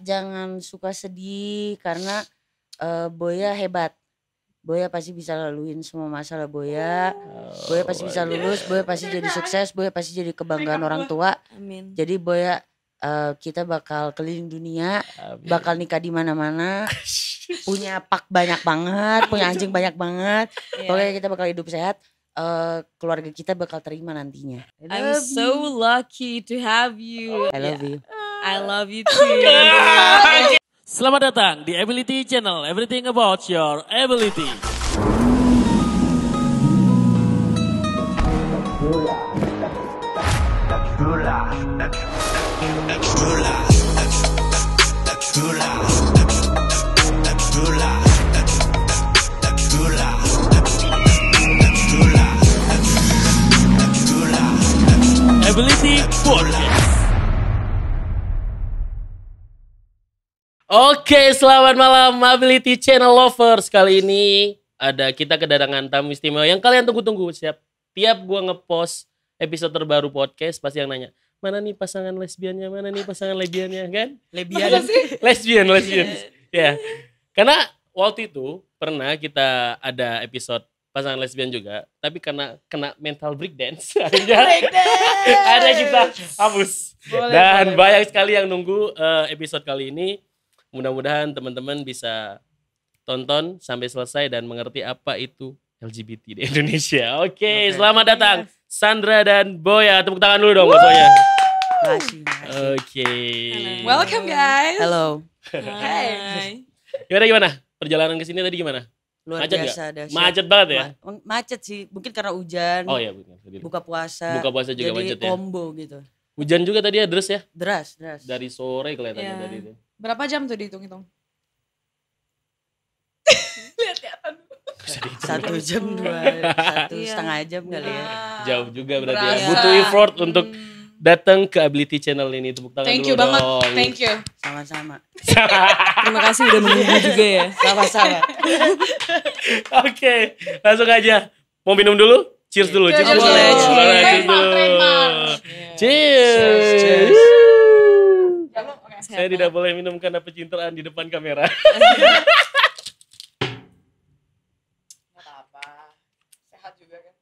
jangan suka sedih karena Boya hebat. Boya pasti bisa laluin semua masalah Boya. Boya pasti bisa lulus, Boya pasti jadi sukses, Boya pasti jadi kebanggaan orang tua. Amin. Jadi Boya kita bakal keliling dunia, bakal nikah di mana-mana. Punya pak banyak banget, punya anjing banyak banget. Pokoknya kita bakal hidup sehat. Keluarga kita bakal terima nantinya. I'm so lucky to have you. I love you. I love you too. Selamat datang di Ability Channel, everything about your ability. Ability Podcast. Oke, selamat malam Ability Channel Lovers. Kali ini kita kedatangan tamu istimewa yang kalian tunggu-tunggu. Tiap gua ngepost episode terbaru podcast pasti yang nanya, mana nih pasangan lesbiannya, mana nih pasangan lesbiannya, kan? Lesbian. Ya. Karena waktu itu pernah kita ada episode pasangan lesbian juga, tapi karena kena mental breakdance, ada kita hapus. Dan banyak sekali yang nunggu episode kali ini. Mudah-mudahan teman-teman bisa tonton sampai selesai dan mengerti apa itu LGBT di Indonesia. Oke, selamat datang Sandra dan Boya. Tepuk tangan dulu dong semuanya. Makasih. Oke. Welcome guys. Halo. Hai. Gimana? Perjalanan ke sini tadi gimana? Luar Macet biasa dahsyat. Macet banget ya? Macet sih, mungkin karena hujan. Oh iya benar. Buka puasa. Buka puasa juga jadi macet ya. combo gitu. Hujan juga tadi ya, deras ya? Deras. Dari sore kelihatannya Iya. tadi itu. Berapa jam tuh dihitung-hitung? Lihat-lihatan. 1 jam 2, 1,5 jam kali ya. Jauh juga berarti ya. Berasa. Butuh effort untuk datang ke Ability Channel ini. Tepuk tangan Thank dulu you banget, dong. thank you. Sama-sama. Terima kasih udah menunggu juga ya. Sama-sama. Oke, langsung aja. Mau minum dulu? Cheers dulu. Cheers Cheers dulu. dulu. Cheers. Cheers Trademark, dulu. trademark. Cheers. Oke. Saya tidak boleh minum karena pencitraan di depan kamera. Gak apa-apa. Sehat juga kan.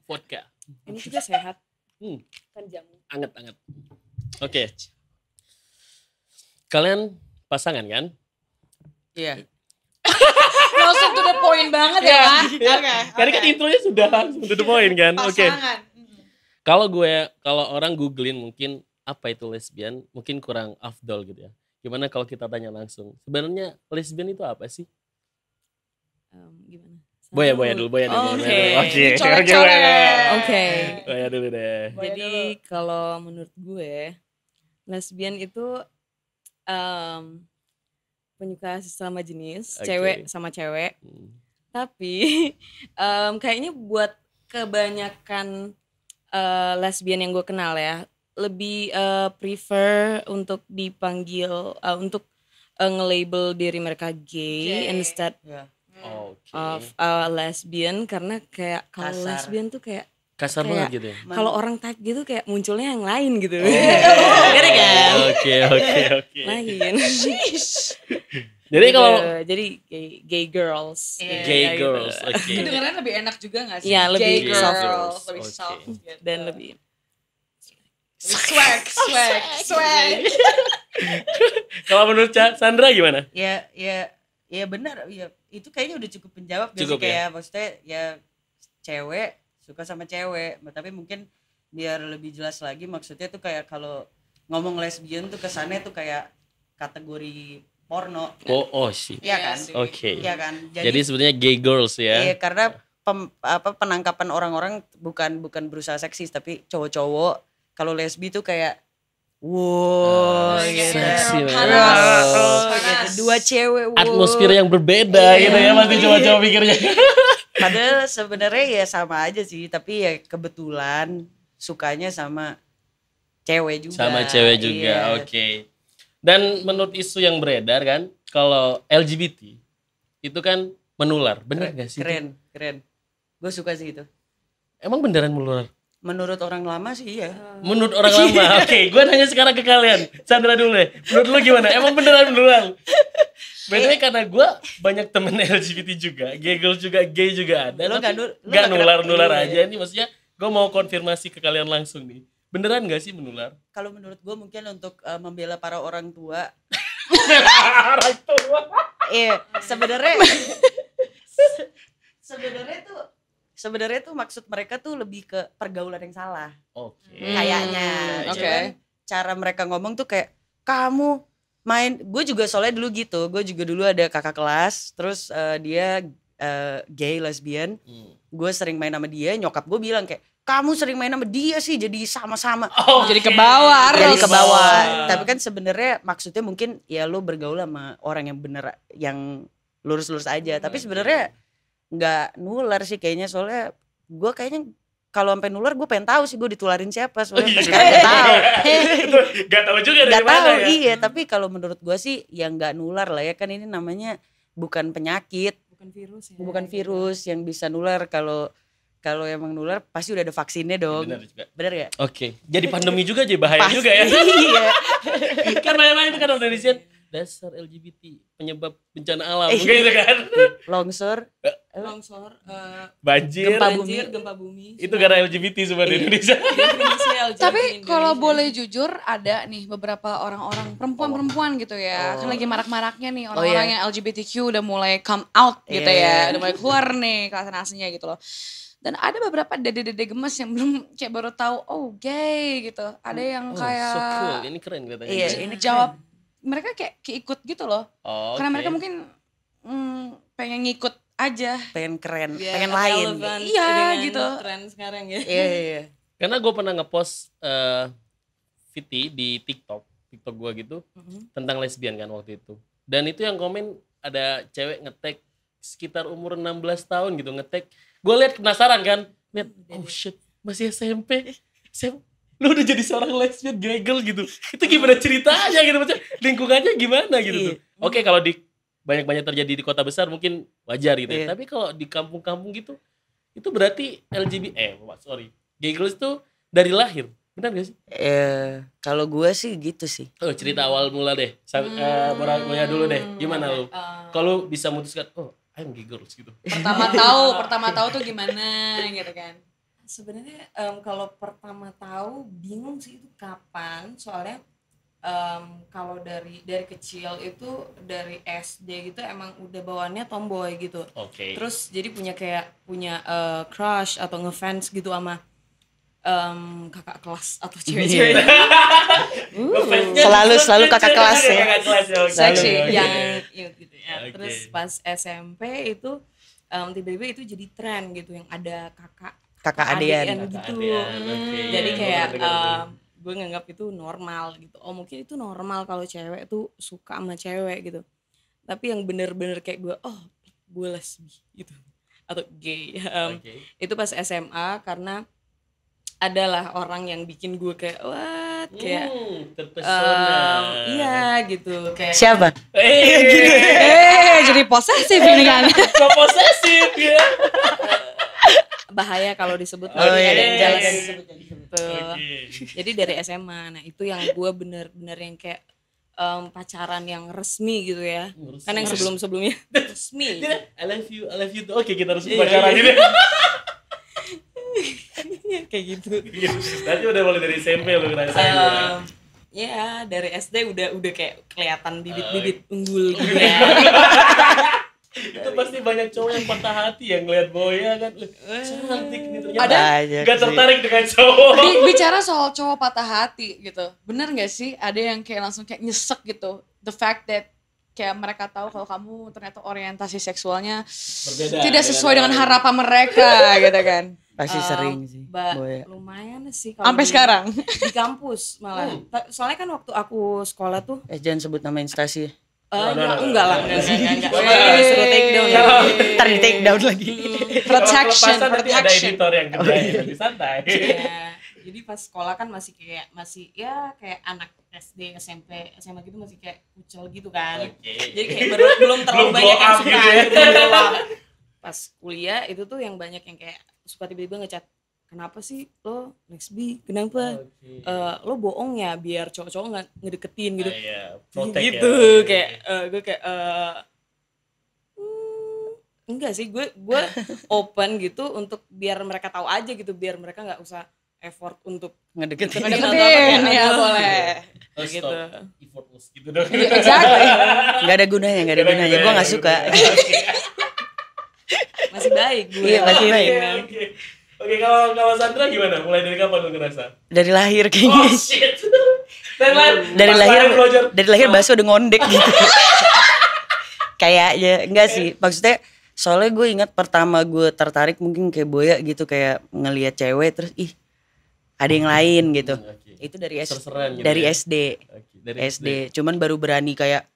Vodka. Ini juga sehat. Kan jamu. Anget-anget. Oke. Kalian pasangan kan? Iya. Langsung to the point banget ya kan? Oke. Karena kan intronya sudah langsung to the point kan? Oke. Pasangan. Kalau orang googling mungkin apa itu lesbian, mungkin kurang afdol gitu ya. Gimana kalau kita tanya langsung? Sebenarnya lesbian itu apa sih? Gimana? Boya dulu. Oke. Coret-coret. Oke. Boya dulu deh. Jadi kalau menurut gue lesbian itu penyuka sesama jenis, Oke. cewek sama cewek. Tapi kayaknya buat kebanyakan lesbian yang gue kenal ya, lebih prefer untuk dipanggil untuk nge-label diri mereka gay instead Ya. Oke. of lesbian, karena kayak kalau Kasar. lesbian tuh kayak Kasar kayak- banget gitu ya. kalau orang type gitu kayak munculnya yang lain gitu. Ngerti kan? Oke. Lain. Jadi kalau jadi gay girls. Iya. gay Kayak gitu. girls, oke. Kedengerannya lebih enak juga gak sih? Iya, lebih Gay soft. girls, lebih Oke. soft gitu. Dan lebih swag. Kalau menurut Sandra gimana? Ya benar. Ya itu kayaknya udah cukup menjawab. Gak Cukup sih? Kayak maksudnya ya cewek suka sama cewek. Tapi mungkin biar lebih jelas lagi maksudnya tuh kayak kalau ngomong lesbian tuh kesannya tuh kayak kategori porno. Oh sih. Iya Iya kan? sih. Oke. Iya kan? Jadi sebenarnya gay girls ya. Iya, karena penangkapan orang-orang bukan berusaha seksis tapi cowok-cowok kalau lesbi tuh kayak wow gitu. Seksi Panas. banget. Panas. Gitu. Dua cewek wow. Atmosfer yang berbeda gitu ya pasti coba-coba pikirnya. Padahal sebenarnya ya sama aja sih, tapi ya kebetulan sukanya sama cewek juga. Sama cewek juga, Iya. oke. Dan menurut isu yang beredar kan, kalau LGBT itu kan menular, benar gak sih? Keren. Gue suka sih itu. Emang beneran menular? Menurut orang lama sih iya. Menurut orang lama. Oke, gue nanya sekarang ke kalian. Sandra dulu deh. Menurut lu gimana? Emang beneran menular? Bedanya karena gue banyak temen LGBT juga, gagel juga, gay juga ada. Lu Gak nular-nular iya. aja. Ini maksudnya gue mau konfirmasi ke kalian langsung nih. Beneran gak sih menular? Kalau menurut gue mungkin untuk membela para orang tua. Orang tua. Iya, sebenarnya tuh maksud mereka tuh lebih ke pergaulan yang salah. Oke. Kayaknya. Oke. Cuman cara mereka ngomong tuh kayak kamu main, gue juga soalnya dulu gitu, gue juga dulu ada kakak kelas, terus dia gay lesbian, gue sering main sama dia, nyokap gue bilang kayak kamu sering main sama dia sih jadi sama-sama, Jadi ke bawah, jadi Ros. ke bawah. Tapi kan sebenarnya maksudnya mungkin ya lo bergaul sama orang yang bener, yang lurus-lurus aja, tapi sebenarnya nggak nular sih kayaknya, soalnya gue kayaknya kalau sampai nular gue pengen tahu sih gue ditularin siapa, soalnya sampai sekarang gak tahu. Gak tahu juga dari Gak mana tahu, ya. iya. Tapi kalau menurut gue sih yang nggak nular lah ya, kan ini namanya bukan penyakit, Bukan virus ya. bukan virus yang bisa nular. Kalau emang nular pasti udah ada vaksinnya dong. Bener juga. Bener ya? Oke, jadi pandemi juga jadi bahaya Pasti. juga ya. Iya. Kan banyak-banyak itu kan orang Indonesia dasar LGBT penyebab bencana alam gitu kan. Longsor, Longsor, Banjir. gempa bumi. Itu karena LGBT semua di Indonesia. Definisi LGBT Tapi Indonesia. kalau boleh jujur ada nih beberapa orang-orang perempuan gitu ya. Kan lagi marak-maraknya nih orang-orang iya. yang LGBTQ udah mulai come out gitu Iya. ya. Udah mulai keluar nih kelasan aslinya gitu loh. Dan ada beberapa dede-dede gemes yang belum kayak baru tahu oh gay gitu. Ada yang Oh, kayak so cool. Ini keren katanya. Iya, ini jawab mereka kayak keikut gitu loh. Oh, Karena oke. mereka mungkin pengen ngikut aja. pengen keren, Biar pengen lain. relevan Iya, dengan gitu. Tren sekarang ya. Iya. Karena gue pernah ngepost Viti di TikTok gue gitu tentang lesbian kan waktu itu. Dan itu yang komen ada cewek nge-tag sekitar umur 16 tahun gitu nge-tag. Gue lihat penasaran kan, lihat oh shit masih SMP. Lu udah jadi seorang lesbian gagel gitu. Itu gimana ceritanya gitu, maksudnya lingkungannya gimana gitu tuh. Oke, kalau di banyak-banyak terjadi di kota besar mungkin wajar gitu ya. Iya. Tapi kalau di kampung-kampung gitu itu berarti gagel itu dari lahir. Benar gak sih? Kalau gue sih gitu sih. Oh, cerita awal mula deh. Boya dulu deh. Gimana lu? Kalau bisa memutuskan, oh, I'm gagel gitu. Pertama tahu tuh gimana gitu kan. Sebenarnya kalau pertama tahu bingung sih itu kapan, soalnya kalau dari kecil itu dari SD gitu emang udah bawaannya tomboy gitu. Oke. Terus jadi punya crush atau ngefans gitu sama kakak kelas atau cewek-cewek Selalu kakak kelas ya. Kakak kelas ya. oke. Seksi. Oke. yang gitu ya. Oke. Terus pas SMP itu tiba-tiba itu jadi tren gitu yang ada kakak Adian. gitu. Adian, oke. Jadi Iya, kayak bener-bener. gue nganggap itu normal gitu. Oh mungkin itu normal kalau cewek tuh suka sama cewek gitu. Tapi yang bener-bener kayak gue lesbi gitu atau gay. Oke. Itu pas SMA karena adalah orang yang bikin gue kayak what kayak Terpesona. iya gitu kayak Siapa? Jadi posesif ini kan. Kok posesif ya? bahaya kalau disebut Oh, lagi iya, ada yang iya, jelas iya. gitu. Oke. Jadi dari SMA, nah itu yang gue bener-bener yang kayak pacaran yang resmi gitu ya. Kan yang sebelum-sebelumnya resmi. I love you. Oke, kita harus pacaran gitu. Kayak gitu. Nanti udah mulai dari SMP lu ngerasain ya. Ya dari SD udah kayak kelihatan bibit-bibit unggul gitu ya. Itu pasti banyak cowok yang patah hati yang ngeliat Boya kan. Cantik nih ternyata. Banyak Gak sih. tertarik dengan cowok. Bicara soal cowok patah hati gitu. Bener gak sih ada yang kayak langsung kayak nyesek gitu. The fact that kayak mereka tahu kalau kamu ternyata orientasi seksualnya Berbeda tidak sesuai dengan harapan mereka gitu kan. Pasti sering sih. Boya. Lumayan sih kalau Sampai di- sekarang. di kampus malah. Soalnya kan waktu aku sekolah tuh Jangan sebut nama instansi. enggak lah, enggak. Ini suruh take down ya. Ntar di take down lagi. Protection. Nanti ada editor yang kerja lebih santai. Iya. Jadi pas sekolah kan masih kayak anak SD, SMP, SMA gitu masih kayak kucel gitu kan. Oke. Jadi kayak belum terlalu Belum banyak glow yang up suka gitu ya. gitu, belum glow up. Pas kuliah itu tuh yang banyak yang kayak suka tiba-tiba ngechat kenapa sih lo lesbi, kenapa lo bohong ya biar cowok-cowok nggak ngedeketin gitu. Gitu kayak gue kayak enggak sih, gue open gitu untuk biar mereka tahu aja gitu, biar mereka nggak usah effort untuk Ngedeketin. Ya boleh. gitu. Effortless gitu dong. Exactly. Gak ada gunanya, gue gak suka. Masih baik gue. Iya, masih baik. Oke, kalau Sandra gimana? Mulai dari kapan lo ngerasa? Dari lahir kayaknya. Oh shit. Dari lahir bakso udah ngondek gitu. Kayaknya enggak sih, maksudnya soalnya gue ingat pertama gue tertarik mungkin kayak Boya gitu, kayak ngelihat cewek terus ada yang lain gitu. Itu dari Serseran gitu dari ya? SD. Dari SD. Cuman baru berani kayak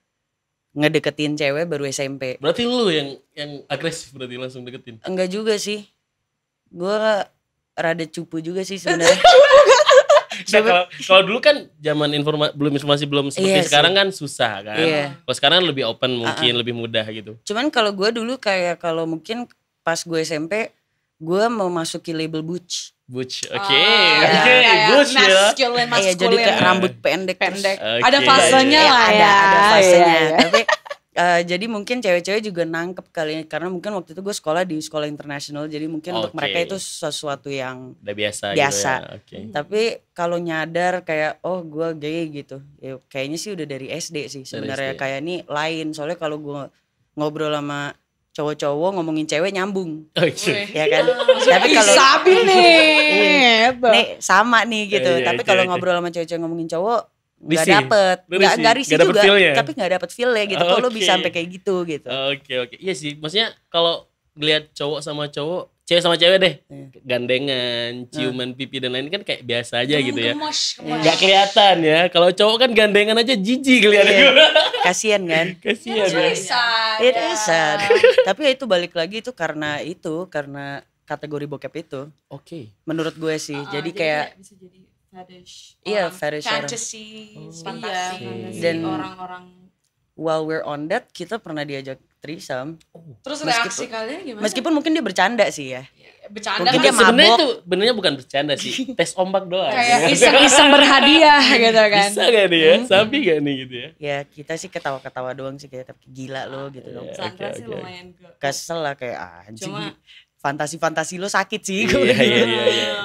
ngedeketin cewek baru SMP. Berarti lu yang agresif berarti langsung deketin. Enggak juga sih. Gue rada cupu juga sih sebenarnya. Nah, kalau dulu kan zaman informasi belum seperti Iya sekarang sih. kan susah kan. Iya. Kalau sekarang lebih open mungkin, lebih mudah gitu. Cuman kalau gue dulu kayak kalau mungkin pas gue SMP gue mau masuki label butch. Butch, oke. Kayak Butch ya. masculine, Iya, jadi kayak rambut pendek. Oke. Ada fasenya Iya, lah ya. ada fasenya. Iya. Tapi jadi mungkin cewek-cewek juga nangkep kali, karena mungkin waktu itu gue sekolah di sekolah internasional, jadi mungkin untuk Oke. mereka itu sesuatu yang Udah biasa. Biasa. Gitu ya. Oke. tapi kalau nyadar kayak oh gue gay gitu ya, kayaknya sih udah dari SD sih sebenarnya. SD. Kayak ini lain, soalnya kalau gue ngobrol sama cowok-cowok ngomongin cewek nyambung Oke. ya kan. Tapi kalau Sabi nih. nih sama nih gitu, Iya, tapi oke, kalau oke. ngobrol sama cewek-cewek ngomongin cowok nggak Risih. dapet, Lu risih. nggak risih Nggak dapet juga, feel-nya? tapi nggak dapet feel-nya gitu. Kok lu Oke. bisa sampai kayak gitu gitu. Oke. Iya sih, maksudnya kalau ngelihat cowok sama cowok, cewek sama cewek deh, Iya. gandengan, ciuman pipi dan lain kan kayak biasa aja gitu ya. Gemosh. Nggak kelihatan ya. Kalau cowok kan gandengan aja jijik kelihatan. Iya. Kasian kan. Kasihan ya. It is sad. Tapi ya itu balik lagi itu karena kategori bokep itu Oke. menurut gue sih. Jadi kayak bisa jadi fetish. iya orang. fetish orang. Fantasy, Iya, fantasi. fantasi Dan- orang-orang. While we're on that, kita pernah diajak threesome. Terus Meskipun- reaksi kalian gimana? Mungkin dia bercanda sih ya. Bercanda mungkin kan dia Sebenarnya mabok. itu benernya bukan bercanda sih, tes ombak doang. kayak iseng-iseng berhadiah gitu kan. Bisa gak nih ya? Sabi gak nih gitu ya? Ya kita sih ketawa-ketawa doang sih, kayak tapi gila lo gitu dong. Iya. Sandra Oke, sih oke. lumayan ke Kesel lah kayak anjing. Cuma- Fantasi-fantasi lo sakit sih. Iya.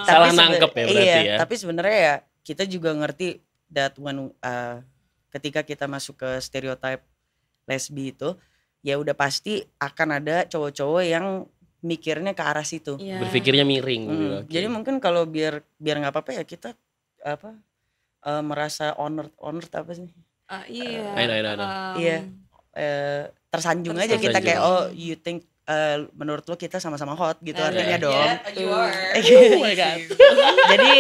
Tapi Salah seben- nangkep ya berarti iya, ya. Tapi sebenarnya ya kita juga ngerti that when ketika kita masuk ke stereotype lesbi itu, ya udah pasti akan ada cowok-cowok yang mikirnya ke arah situ. Iya. Berpikirnya miring. Oke. Jadi mungkin kalau biar nggak apa-apa ya kita merasa honored apa sih? Iya. I know. Iya. Tersanjung aja kita Tersanjung. kayak oh you think menurut lo kita sama-sama hot gitu artinya Iya. dong. You are. Oh my God. Jadi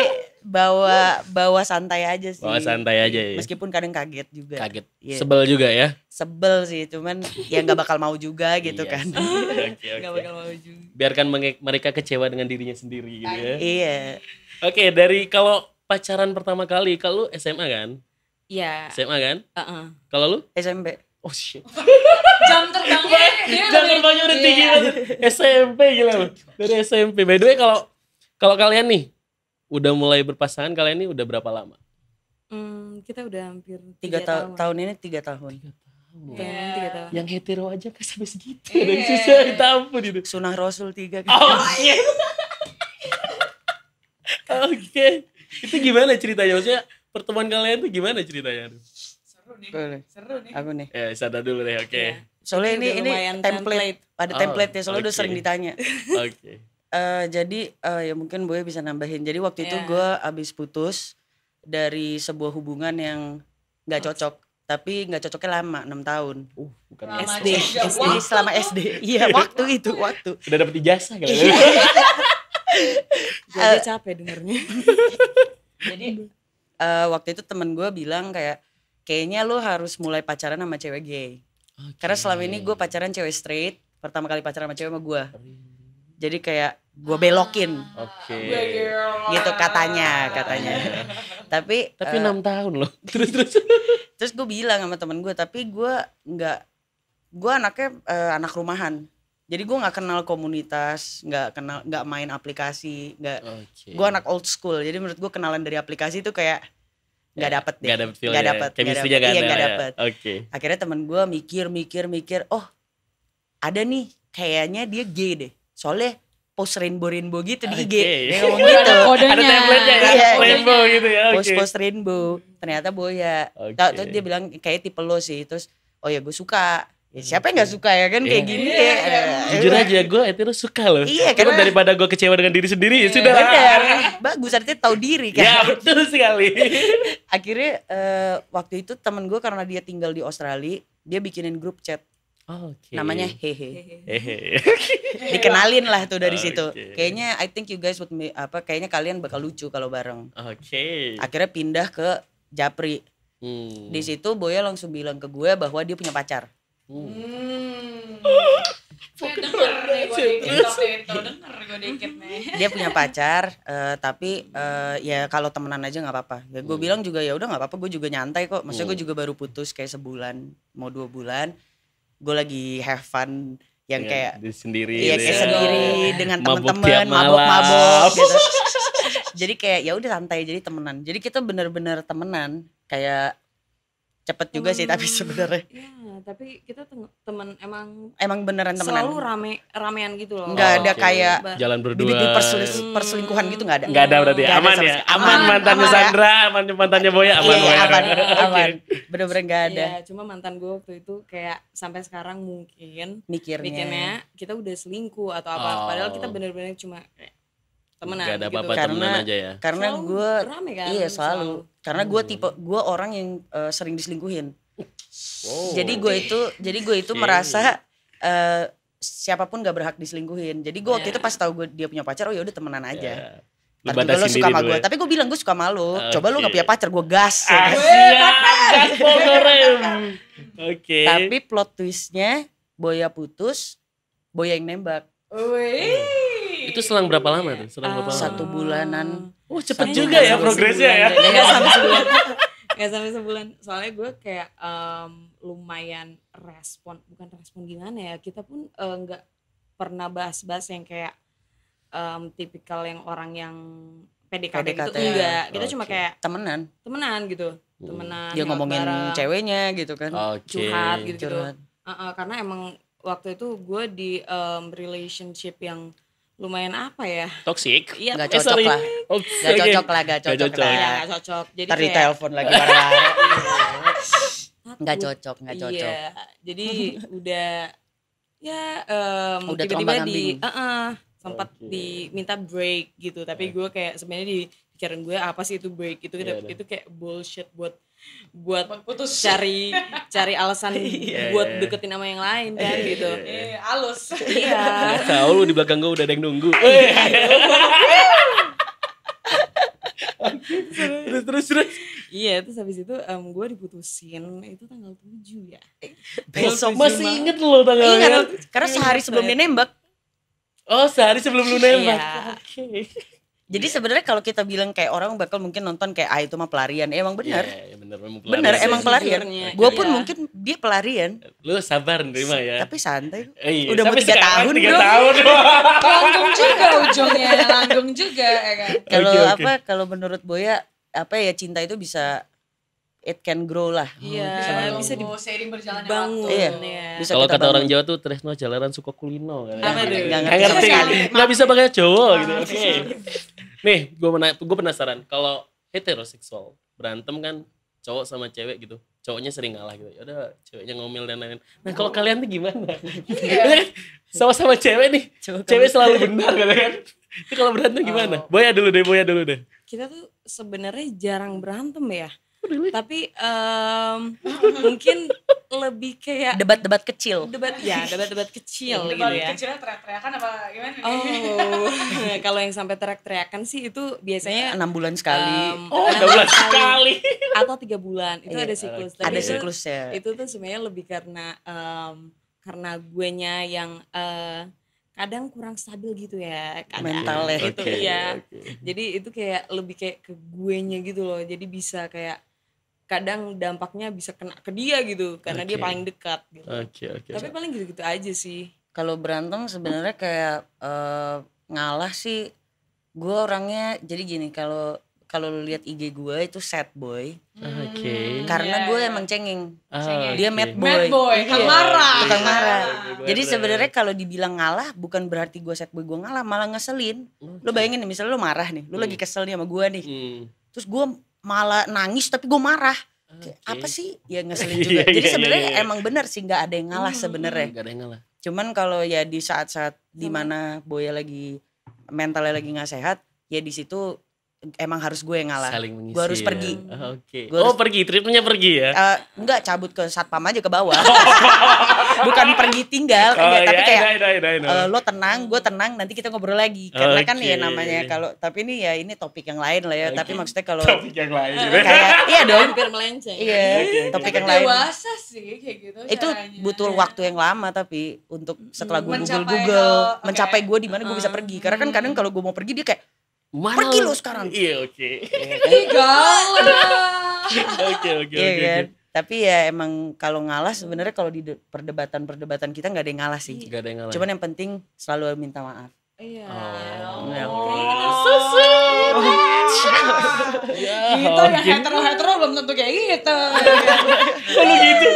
bawa santai aja sih. Bawa santai aja ya. Meskipun kadang kaget juga. Kaget. Iya. Sebel juga ya. Sebel sih, cuman ya nggak bakal mau juga gitu Iya kan. sih. Oke. Gak bakal mau juga. Biarkan mereka kecewa dengan dirinya sendiri gitu ya. Iya. Oke, dari kalau pacaran pertama kali, kalau SMA kan? Iya. SMA kan? Heeh. Kalau lu? SMP. Oh shit. Jam terbangnya dia Jam terbangnya udah tinggi banget. SMP gila lu. Dari SMP. By the way kalau kalian nih udah mulai berpasangan, kalian nih udah berapa lama? Kita udah hampir 3 tahun ini 3 tahun. Tiga tahun. Yang hetero aja kan sampai segitu. Dan susah ditampun itu. Sunah Rasul 3 Oh iya. Oke. Itu gimana ceritanya? Maksudnya pertemuan kalian tuh gimana ceritanya? Seru nih. Boleh. Seru nih. Apa nih? Ya, sadar dulu deh, oke. Iya. Soalnya Udah ini lumayan template. Ada Oh, template ya, soalnya udah oke. sering ditanya. Oke. Jadi ya mungkin Boy bisa nambahin. Jadi waktu itu Iya. gue abis putus dari sebuah hubungan yang nggak cocok, tapi nggak cocoknya lama 6 tahun. Bukan Lama SD. juga. Jadi selama SD, iya waktu itu waktu. Udah dapet ijazah kali Iya. ya. Jadi capek dengernya. Jadi waktu itu temen gue bilang kayaknya lo harus mulai pacaran sama cewek gay. Karena selama ini gue pacaran cewek straight, pertama kali pacaran sama cewek sama gue. Jadi kayak gue belokin Oke. gitu katanya. Tapi 6 tahun loh. Terus. terus gue bilang sama temen gue, tapi gue anaknya anak rumahan. Jadi gue nggak kenal komunitas, nggak main aplikasi, nggak. Oke. Gue anak old school, jadi menurut gue kenalan dari aplikasi itu kayak nggak dapet deh. Nggak dapet feel Nggak dapet. Chemistry-nya nggak Iya, ada nggak ya. dapet. Oke. Akhirnya temen gue mikir, oh ada nih kayaknya dia gay deh. Soalnya post rainbow gitu di IG. Oke. Dia ngomong gitu. Ada kodenya. Ada template-nya ya, Iya, rainbow gitu ya. Oke. Post rainbow. Ternyata Boya. Oke. Terus dia bilang kayak tipe lo sih. Terus oh ya gue suka. Ya, siapa yang gak suka ya kan kayak Iya. gini. Jujur aja gue hetero suka loh. Iya, Cuma karena- daripada gue kecewa dengan diri sendiri ya sudah. Bener. Bagus artinya tahu diri kan. Ya betul sekali. Akhirnya waktu itu temen gue karena dia tinggal di Australia. Dia bikinin grup chat. Oke. Namanya Hehe. Hehe. Dikenalin lah tuh dari Oke. situ. Kayaknya I think you guys would kayaknya kalian bakal lucu kalau bareng. Oke. Akhirnya pindah ke Japri. Hmm. Di situ Boya langsung bilang ke gue bahwa dia punya pacar. Kayak denger nih gue dikit waktu itu. Denger gue dikit nih. Dia punya pacar, tapi ya kalau temenan aja nggak apa-apa. Ya gue bilang juga ya udah nggak apa-apa, gue juga nyantai kok. Maksudnya gue juga baru putus kayak sebulan, mau 2 bulan. Gue lagi have fun yang kayak Diri sendiri. iya gitu kayak ya. sendiri dengan Mabuk teman-teman, tiap malam. mabok-mabok gitu. Jadi kayak ya udah santai, jadi temenan. Jadi kita bener-bener temenan, kayak cepet juga sih tapi sebenarnya Ya, tapi kita temen emang beneran temenan. selalu ramean gitu loh. Nggak ada Oke. kayak Jalan berdua. bibit-bibit perselingkuhan gitu nggak ada. Nggak ada berarti. Nggak ada Aman sama ya. sekali. Aman mantannya aman ya. Sandra, mantannya Boya aman. Iya, Boya. aman, Oke. aman. Bener-bener nggak ada Iya, cuma mantan gue waktu itu kayak sampai sekarang mungkin mikirnya. kita udah selingkuh atau apa. Oh. Padahal kita bener-bener cuma kayak temenan Nggak ada gitu. apa-apa, Karena- temenan aja ya. Karena Selalu gue rame kan? iya selalu. Karena gue gue orang yang sering diselingkuhin. Wow. Jadi gue itu Oke. merasa siapapun gak berhak diselingkuhin. Jadi gue waktu itu pas tahu gue dia punya pacar, oh ya udah temenan aja. Ya. Lu Ntar juga lo batasin suka diri sama dulu gue. ya. Tapi gue bilang gue suka sama lo. Coba lo Oke. gak punya pacar, gue gas. ya kan? Gaspol goreng. Oke. Tapi plot twistnya Boya putus, Boya yang nembak. Itu selang berapa lama tuh? Selang berapa lama? 1 bulanan. Oh cepet Kayaknya juga nggak ya sampai progresnya ya. sebulan deh. Nggak sampai sebulan. Nggak sampai sebulan. Soalnya gue kayak lumayan bukan respon gimana ya. Kita pun nggak pernah bahas-bahas yang kayak tipikal yang orang yang PDKT gitu. PDKT. Enggak. Kita cuma Oke. kayak Temenan. temenan gitu. Temenan. Dia lewat ngomongin bareng, ceweknya gitu kan. Oke. curhat gitu. Curhat. Karena emang waktu itu gue di relationship yang lumayan apa ya? Toxic. Iya, Gak Eh, cocok sorry. lah. Oops, Gak oke. cocok lah, gak cocok cocok. ya lah. gak cocok. Jadi Ntar kayak ditelepon lagi bareng-bareng. Gak takut. cocok, gak cocok. Iya, jadi udah ya Udah tiba-tiba terombang-ambing. sempat Oke. diminta break gitu, tapi gue kayak sebenarnya di pikiran gue apa sih itu break itu Iya, itu kayak bullshit buat Putus. cari alasan Iya, buat iya. deketin sama yang lain kan gitu. Halus. Iya. Tahu lu di belakang gue udah ada yang nunggu. terus. Iya, terus habis itu gue diputusin itu tanggal 7 ya. Besok Masih inget lo tanggalnya? Ingat, karena sehari sebelum dia nembak. Oh sehari sebelum lu nembak. Iya. Oke. Jadi sebenarnya kalau kita bilang kayak orang bakal mungkin nonton kayak itu mah pelarian. Emang benar. Iya, bener memang Bener pelarian. emang pelarian. Sejujurnya, Gue pun iya. mungkin dia pelarian. Lu sabar nerima ya. Tapi santai. Iya, Udah mau sampai 3 sekarang tahun 3 bro. tahun. Langgung juga ujungnya, langgung juga ya kan. Kalau Oke, oke. apa? Kalau menurut Boya apa ya cinta itu bisa it can grow lah. Iya, bisa seiring berjalannya dibangun Iya. ya. Bisa Kalau kita kata orang bangun. Jawa tuh tresno jalanan suka kulino kan. Apa tuh? Nggak Nggak ngerti ngerti. sama sekali. Nggak bisa pakai cowok gitu. Oke. Nih, gue penasaran kalau heteroseksual berantem kan cowok sama cewek gitu. Cowoknya sering ngalah gitu. Ya udah ceweknya ngomel dan lain-lain. Nah, kalau kalian tuh gimana? Sama-sama cewek nih. Coba Cewek kamu- selalu benar gitu kan. Itu kalau berantem gimana? Boya dulu deh. Kita tuh sebenarnya jarang berantem ya. Tapi mungkin lebih kayak debat-debat kecil. debat kecil gitu Debat ya. kecilnya teriak-teriakan apa gimana nih? Oh, kalau yang sampai teriak-teriakan sih itu biasanya 6 bulan sekali. Oh, udah bulan sekali. atau 3 bulan itu Iya, ada siklus. oke. Ada Tapi siklusnya. itu tuh sebenarnya lebih karena guenya yang kadang kurang stabil gitu ya, kadang Mentalnya. gitu Oke, ya. oke. Jadi itu kayak lebih kayak ke guenya gitu loh. Jadi bisa kayak kadang dampaknya bisa kena ke dia gitu karena dia Oke. paling dekat gitu. Oke. Tapi paling gitu-gitu aja sih. Kalau berantem sebenarnya kayak ngalah sih. Gue orangnya jadi gini, kalau lu lihat IG gue itu sad boy. Oke. Karena Iya, gue iya. emang cengeng. Cengeng. Dia oke. mad boy. Mad boy, Iya, kan marah. tukang marah. Iya, Jadi bener. sebenarnya kalau dibilang ngalah bukan berarti gue sad boy, gue ngalah, malah ngeselin. Lo bayangin nih, misalnya lo marah nih, lo lagi kesel nih sama gue nih. Terus gue malah nangis tapi gue marah. Kayak, Oke. apa sih? Ya ngeselin juga. Iya, Jadi iya, sebenarnya iya. emang benar sih nggak ada yang ngalah sebenarnya. Gak ada yang ngalah. Cuman kalau ya di saat-saat dimana Boya lagi mentalnya lagi nggak sehat, ya di situ emang harus gue yang ngalah. Saling mengisi. Gue harus ya. pergi. Oke. Gua Oh harus- pergi, tripnya pergi ya? Enggak, cabut ke satpam aja ke bawah. Bukan pergi tinggal, Oh, enggak, tapi iya, kayak I know. lo tenang, gue tenang, nanti kita ngobrol lagi. Karena kan Oke. ya namanya kalau, tapi ini ya ini topik yang lain lah ya. Oke. Tapi maksudnya kalau Topik yang lain. kayak iya dong, Hampir melenceng. iya Oke, topik Tapi yang lain. dewasa sih kayak gitu Itu caranya. butuh waktu yang lama tapi untuk setelah gue Mencapai Google hal, oke. mencapai gue di mana gue bisa pergi. Karena kan kadang kalau gue mau pergi dia kayak Mana pergi lu? lo sekarang. Iya oke. Ih, galak. Oke. Iya kan. Tapi ya emang kalau ngalah sebenarnya kalau di perdebatan kita nggak ada yang ngalah sih. Gak ada yang ngalah. Cuman yang penting selalu minta maaf. Iya. Oh. Iya. So sweet. Ya, Gitu ya mungkin. hetero-hetero belum tentu kayak gitu. Kalau gitu.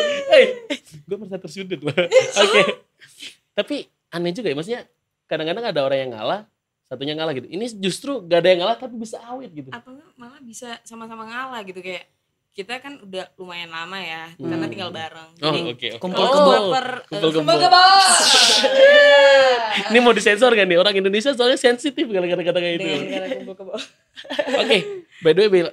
Gue merasa tersudut. Oke. Tapi aneh juga ya, maksudnya kadang-kadang ada orang yang ngalah, satunya ngalah gitu. Ini justru gak ada yang ngalah tapi bisa awet gitu. Atau enggak malah bisa sama-sama ngalah gitu, kayak kita kan udah lumayan lama ya karena tinggal bareng. Oh Jadi oke. kumpul Oh, kebo. Kumpul kebo. Kumpul kebo. Ini mau disensor kan nih? Orang Indonesia soalnya sensitif gara-gara kata kayak itu. dengan negara kumpul kebo. Oke, by the way,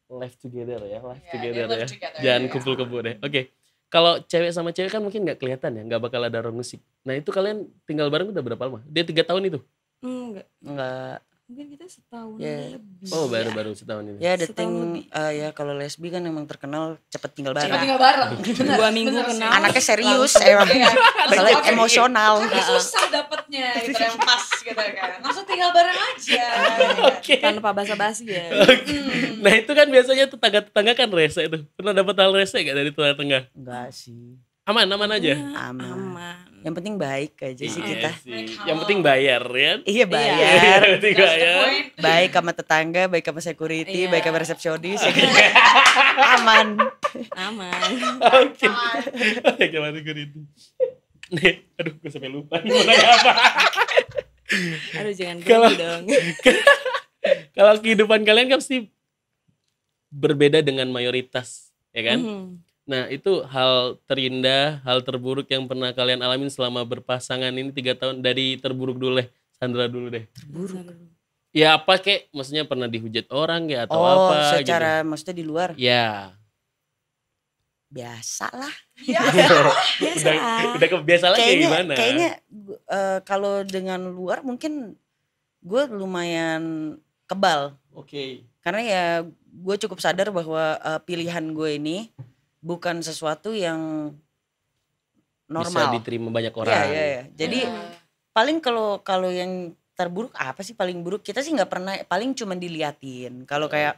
live together ya, live Ya, together they live ya. together, Jangan ya. kumpul kebo deh. Oke, kalau cewek sama cewek kan mungkin nggak kelihatan ya, nggak bakal ada orang musik. Nah itu kalian tinggal bareng udah berapa lama? Dia 3 tahun itu? Enggak, Enggak. mungkin kita setahun Ya. lebih. Oh baru-baru setahun ini. Ya the Setahun thing lebih. ya kalau lesbi kan emang terkenal cepet tinggal Cepet bareng. tinggal bareng. Bener, 2 minggu bener sih. kenal. Anaknya serius Langsung. emang. Iya. Soalnya Oke. emosional. Kan susah dapetnya gitu yang pas gitu kan. Langsung tinggal bareng aja. Oke. Tanpa basa-basi ya. Nah itu kan biasanya tetangga-tetangga kan rese itu. Pernah dapat hal rese gak dari tetangga? Enggak sih. Aman aja. Aman. Aman. Yang penting baik aja sih Iya kita. sih. Yang penting bayar ya. Iya bayar. Yang penting That's the bayar. point. Baik sama tetangga, baik sama security, Iya. baik sama resepsionis. Ya kan? Aman. Aman. Oke. Gimana gue itu? Nih, aduh gue sampai lupa nih mau nanya apa. Aduh jangan Kalau- ganggu dong. Kalau kehidupan kalian kan pasti berbeda dengan mayoritas, ya kan? Mhm. Nah itu hal terindah, hal terburuk yang pernah kalian alamin selama berpasangan ini 3 tahun. Dari terburuk dulu deh, Sandra dulu deh. Ya apa kek, maksudnya pernah dihujat orang ya atau Oh, apa secara maksudnya di luar gitu. Ya. biasa lah. Ya. Udah kebiasa lagi Kayaknya gimana? kalau dengan luar mungkin gue lumayan kebal. Oke. Karena ya gue cukup sadar bahwa pilihan gue ini bukan sesuatu yang Bisa normal. diterima banyak orang. Iya. Jadi paling kalau yang terburuk apa sih paling buruk? Kita sih nggak pernah, paling cuman diliatin. Kalau kayak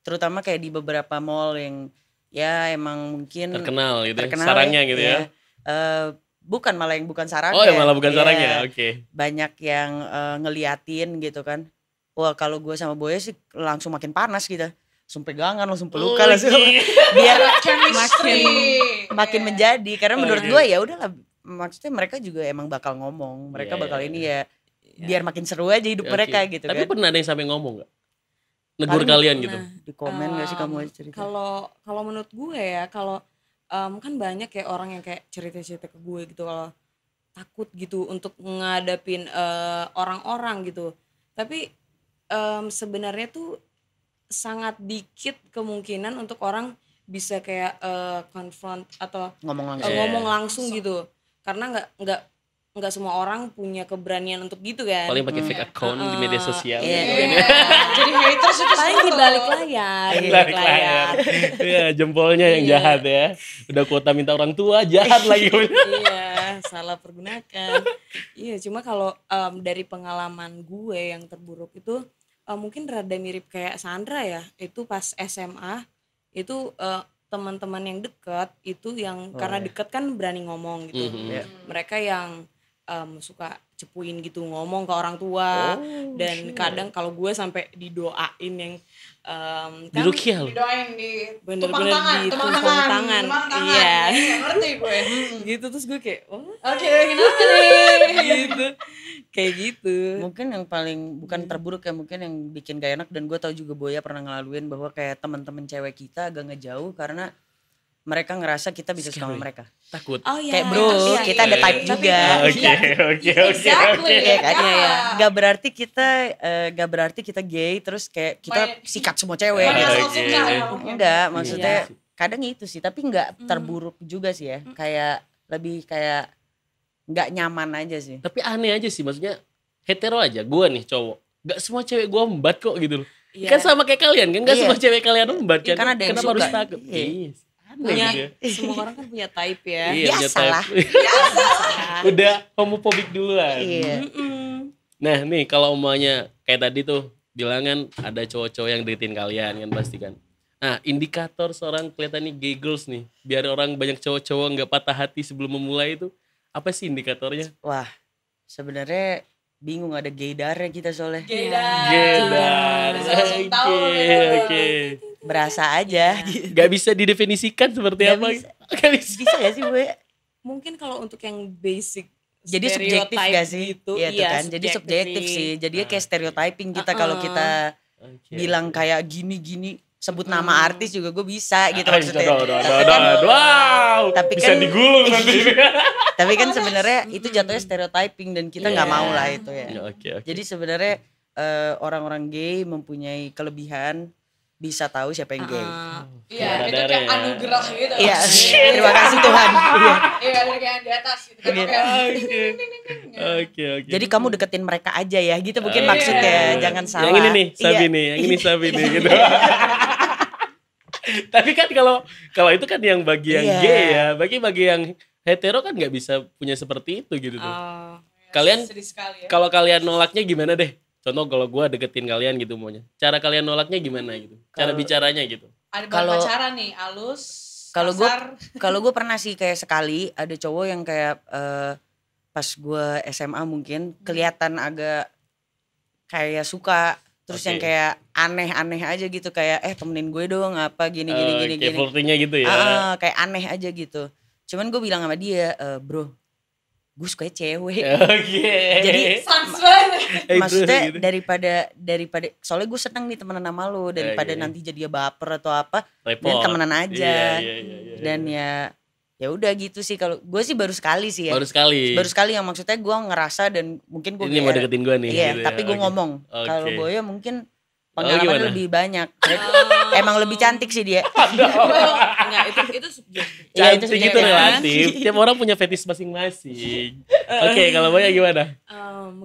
terutama kayak di beberapa mall yang ya emang mungkin terkenal gitu, terkenal sarangnya gitu ya. Bukan malah yang bukan sarangnya. Oh ya malah bukan Iya. sarangnya, oke. Banyak yang ngeliatin gitu kan. Wah kalau gue sama Boya sih langsung makin panas gitu. Langsung pegangan, langsung pelukan, langsung biar Chemistry. makin menjadi. Karena menurut Oke. gue ya udahlah, maksudnya mereka juga emang bakal ngomong. Mereka Iya, bakal iya, ini ya biar makin seru aja hidup Oke. mereka gitu Tapi kan. pernah ada yang sampai ngomong gak? Negur Paling- kalian gitu? Nah, Di komen gak sih kamu aja cerita? Kalau menurut gue ya, kalau kan banyak kayak orang yang kayak cerita-cerita ke gue gitu, kalau takut gitu untuk ngadapin orang-orang gitu. Tapi sebenarnya tuh sangat dikit kemungkinan untuk orang bisa kayak confront atau Ngomong langsung. Iya. ngomong langsung gitu, karena nggak semua orang punya keberanian untuk gitu kan. Paling pakai fake account di media sosial. Iya. gitu kan ya. Jadi haters itu Paling di balik layar, di Balik layar. Iya, jempolnya yang Iya. jahat ya. Udah kuota minta orang tua, jahat lagi. Iya, salah pergunakan. Iya, cuma kalau dari pengalaman gue yang terburuk itu mungkin rada mirip kayak Sandra ya. Itu pas SMA itu teman-teman yang dekat itu yang karena deket kan berani ngomong gitu. Mereka yang suka cepuin gitu ngomong ke orang tua dan kadang kalau gue sampai didoain yang kan Dirukiah lo. Didoain di bener-bener di tumpang tangan. Iya. Ngerti gue. Gitu terus gue kayak Oke, kenapa nih? gitu. Kayak gitu. Mungkin yang paling bukan terburuk ya, mungkin yang bikin gak enak, dan gue tahu juga Boya pernah ngelaluin bahwa kayak teman-teman cewek kita agak ngejauh karena mereka ngerasa kita bisa suka sama mereka. Takut. Oh iya. Kayak bro, iya, kita ada type juga. Oke. Exactly. Iya kan? Iya. Gak berarti kita gay terus kayak kita sikat semua cewek. Main gitu. asal suka ya mungkin. Enggak, maksudnya Iya. kadang itu sih, tapi enggak terburuk juga sih ya. Kayak lebih kayak enggak nyaman aja sih. Tapi aneh aja sih, maksudnya hetero aja, gue nih cowok. Gak semua cewek gue embat kok gitu loh. Iya. Kan sama kayak kalian kan, gak Iya. semua cewek kalian embat kan. Kan ada yang Kenapa harus suka. takut? Iya. Iya. Punya Aneh gitu. semua orang kan punya type ya. Iya, punya Biasalah. type. Udah homofobik duluan. Iya. Nah nih kalau umumnya kayak tadi tuh bilangan ada cowok-cowok yang deketin kalian kan pasti kan. Nah indikator seorang kelihatan nih gay girls nih, biar orang banyak cowok-cowok nggak patah hati sebelum memulai itu, apa sih indikatornya? Wah, sebenarnya bingung, ada gaydarnya kita soalnya. Gedar. Langsung tahu Oke, gitu. oke. Berasa aja. Gak bisa didefinisikan seperti Gak apa? bisa. Gak bisa. Bisa gak sih gue? Mungkin kalau untuk yang basic Jadi subjektif stereotype gak sih? gitu, Iya tuh kan. Jadi subjektif sih. Jadinya kayak stereotyping kita kalau kita Oke. bilang kayak gini-gini, sebut nama artis juga gue bisa gitu Ah, maksudnya. Wow. Tapi Bisa kan- digulung nanti. Tapi kan sebenarnya itu jatuhnya stereotyping dan kita nggak mau lah itu ya. Oke. Jadi sebenarnya orang-orang gay mempunyai kelebihan, bisa tahu siapa yang gay. Iya, itu Darah kayak ya. anugerah gitu. Iya, terima kasih Tuhan. Iya. Iya, dari kayak yang di atas gitu kan. Iya. Kayak, Oke. Jadi kamu deketin mereka aja ya, gitu mungkin Iya. maksudnya. Jangan salah. Yang ini nih, Sabi Iya. nih, yang ini Sabi nih gitu. Tapi kan kalau itu kan yang bagi yang Iya. gay ya, bagi yang hetero kan nggak bisa punya seperti itu gitu tuh. Kalian sedih sekali ya. kalau kalian nolaknya gimana deh? Contoh kalau gue deketin kalian gitu maunya. Cara kalian nolaknya gimana gitu? Cara bicaranya gitu. Ada Kalau- beberapa cara nih, halus, Kalau gue kasar. kalau gue pernah sih kayak sekali ada cowok yang kayak pas gue SMA mungkin kelihatan agak kayak suka, terus Oke. yang kayak aneh-aneh aja gitu, kayak temenin gue dong apa gini Kayak gini. flirtingnya gitu ya. Kayak aneh aja gitu. Cuman gue bilang sama dia, bro, gue sukanya cewek. Oke. Jadi Sans banget. maksudnya gitu. daripada soalnya gue seneng nih temenan sama lo, daripada Oke. nanti jadi dia baper atau apa, Repot. dan temenan aja. Iya. Dan ya udah gitu sih. Kalau gue sih baru sekali sih ya. Baru sekali. Baru sekali yang maksudnya gue ngerasa dan mungkin gue Ini mau deketin gue nih. Iya, gitu ya. tapi gue Oke. ngomong. Oke. Kalau Boya mungkin gimana? pengalaman lebih banyak. Emang lebih cantik sih dia. Enggak, itu subjektif. Iya, itu Cantik itu subjektif. relatif. Tiap orang punya fetish masing-masing. Oke, kalau Boya gimana?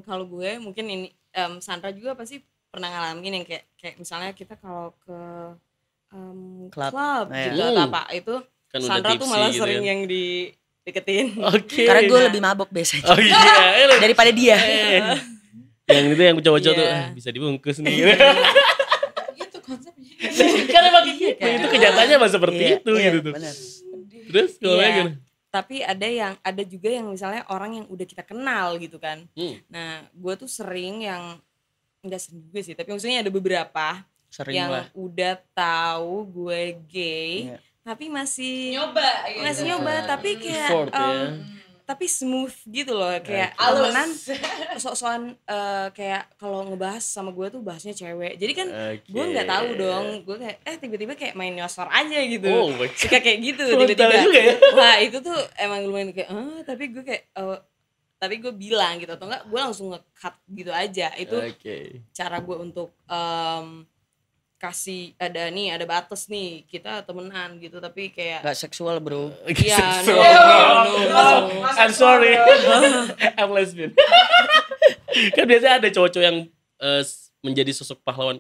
Kalau gue mungkin ini Sandra juga pasti pernah ngalamin yang kayak misalnya kita kalau ke Club. club Iya. gitu atau apa itu Kan udah Sandra tuh tipsy malah gitu sering kan. yang dideketin. Oke. Karena gue lebih mabok biasanya. Oh iya. Daripada dia. Yang itu yang cowok-cowok tuh Iya. bisa dibungkus nih. Gitu konsepnya. Kan emang gitu. Itu kenyataannya mah seperti Iya, itu iya, gitu tuh. benar. Terus kalau Iya. gimana? Tapi ada juga yang misalnya orang yang udah kita kenal gitu kan. Nah, gue tuh sering yang enggak sering juga sih, tapi maksudnya ada beberapa Sering yang lah. udah tahu gue gay, Iya. tapi masih Nyoba gitu. nyoba, tapi kayak Effort ya. tapi smooth gitu loh, kayak Halus. temenan sok-sokan kayak kalau ngebahas sama gue tuh bahasnya cewek, jadi kan Oke. gue nggak tahu dong, gue kayak tiba-tiba kayak main nyosor aja gitu, Oh my God. suka kayak gitu Frontal tiba-tiba. juga ya. Wah itu tuh emang lumayan kayak tapi gue kayak tapi gue bilang gitu atau enggak gue langsung nge-cut gitu aja. Itu Oke. cara gue untuk kasih ada batas nih, kita temenan gitu tapi kayak Gak seksual bro. iya Seksual. no. I'm sorry. I'm lesbian. Kan biasanya ada cowok-cowok yang menjadi sosok pahlawan.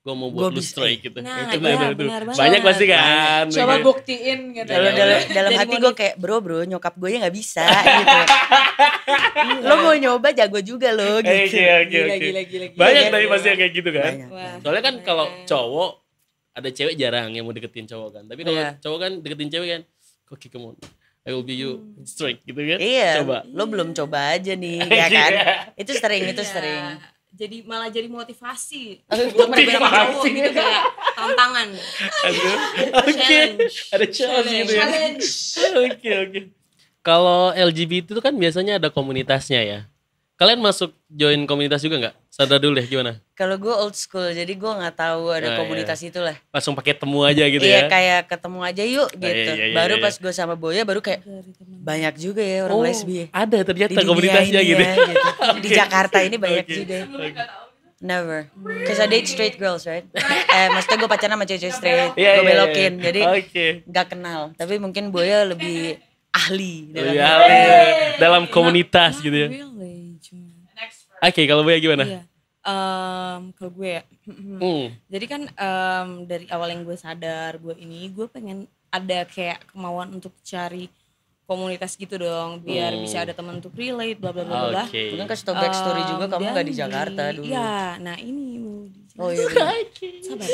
Gue mau buat Gua lu bisa. strike gitu. Nah, Itu iya, itu. benar banget. Banyak pasti kan. Coba Gitu. buktiin gitu. Dalam Iya. dalam Jadi hati modif- gue kayak bro nyokap gue ya nggak bisa gitu. Lo mau nyoba jago juga lo gitu. Oke. Gila. Banyak Gila. tapi pasti yang kayak gitu kan. Banyak. Wah, Soalnya kan kalau cowok ada cewek jarang yang mau deketin cowok kan. Tapi kalau cowok kan deketin cewek kan, oke come on, I will be you straight gitu kan. Iya, Coba. lo belum coba aja nih, ya kan? Itu sering. Jadi malah jadi motivasi buat beberapa cowok gitu kayak tantangan. Aduh. Oke. Ada challenge gitu ya. Oke. Kalau LGBT itu kan biasanya ada komunitasnya ya. Kalian masuk join komunitas juga nggak? Sadar dulu deh gimana? Kalau gue old school, jadi gue nggak tahu ada komunitas itu lah. Langsung pakai temu aja gitu Iya, ya? kayak ketemu aja yuk gitu. Iya. Baru pas gue sama Boya baru kayak banyak juga ya orang lesbi. Ada ternyata Di dunia komunitasnya ini gitu. ya, gitu. Di Jakarta ini banyak juga. Never. Cause I date straight girls, right? Maksudnya gue pacaran sama cewek straight. Gue belokin. Jadi gak kenal. Tapi mungkin Boya lebih ahli dalam komunitas gitu ya. Oke, kalau Boya gimana? Iya. Kalau gue ya, jadi kan dari awal yang gue sadar gue pengen ada kayak kemauan untuk cari komunitas gitu dong, biar bisa ada teman untuk relate, bla bla bla bla. Mungkin kasih tau backstory juga kamu gak di Jakarta dulu. Iya, nah ini mau Oh iya. sabar.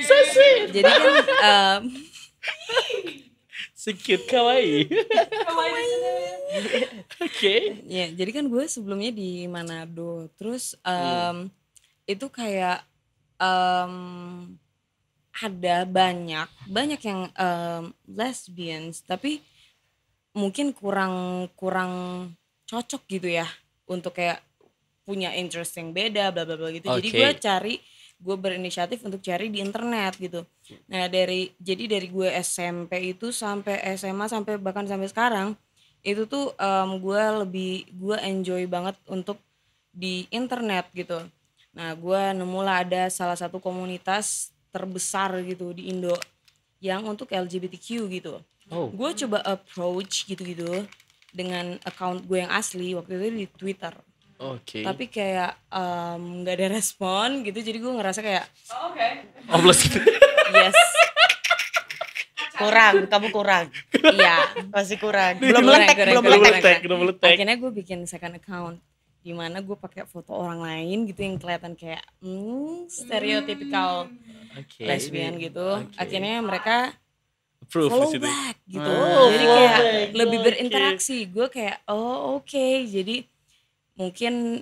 So sweet. Jadi kan Sikit kawaii. Oke. ya, jadi kan gue sebelumnya di Manado, terus itu kayak ada banyak yang lesbians, tapi mungkin kurang cocok gitu ya untuk kayak punya interest yang beda bla bla bla gitu. Jadi gue berinisiatif untuk cari di internet gitu. Nah dari gue SMP itu sampai SMA sampai bahkan sampai sekarang itu tuh gue enjoy banget untuk di internet gitu. Nah gue nemulah ada salah satu komunitas terbesar gitu di Indo yang untuk LGBTQ gitu. Gue coba approach gitu dengan account gue yang asli waktu itu di Twitter. Tapi kayak nggak ada respon gitu, jadi gue ngerasa kayak Oblos gitu. Yes. Kamu kurang. Iya, Masih kurang. Belum meletek. Akhirnya gue bikin second account di mana gue pakai foto orang lain gitu yang kelihatan kayak stereotypical lesbian gitu. Akhirnya mereka follow back gitu. Jadi kayak lebih berinteraksi. Gue kayak oke. Jadi mungkin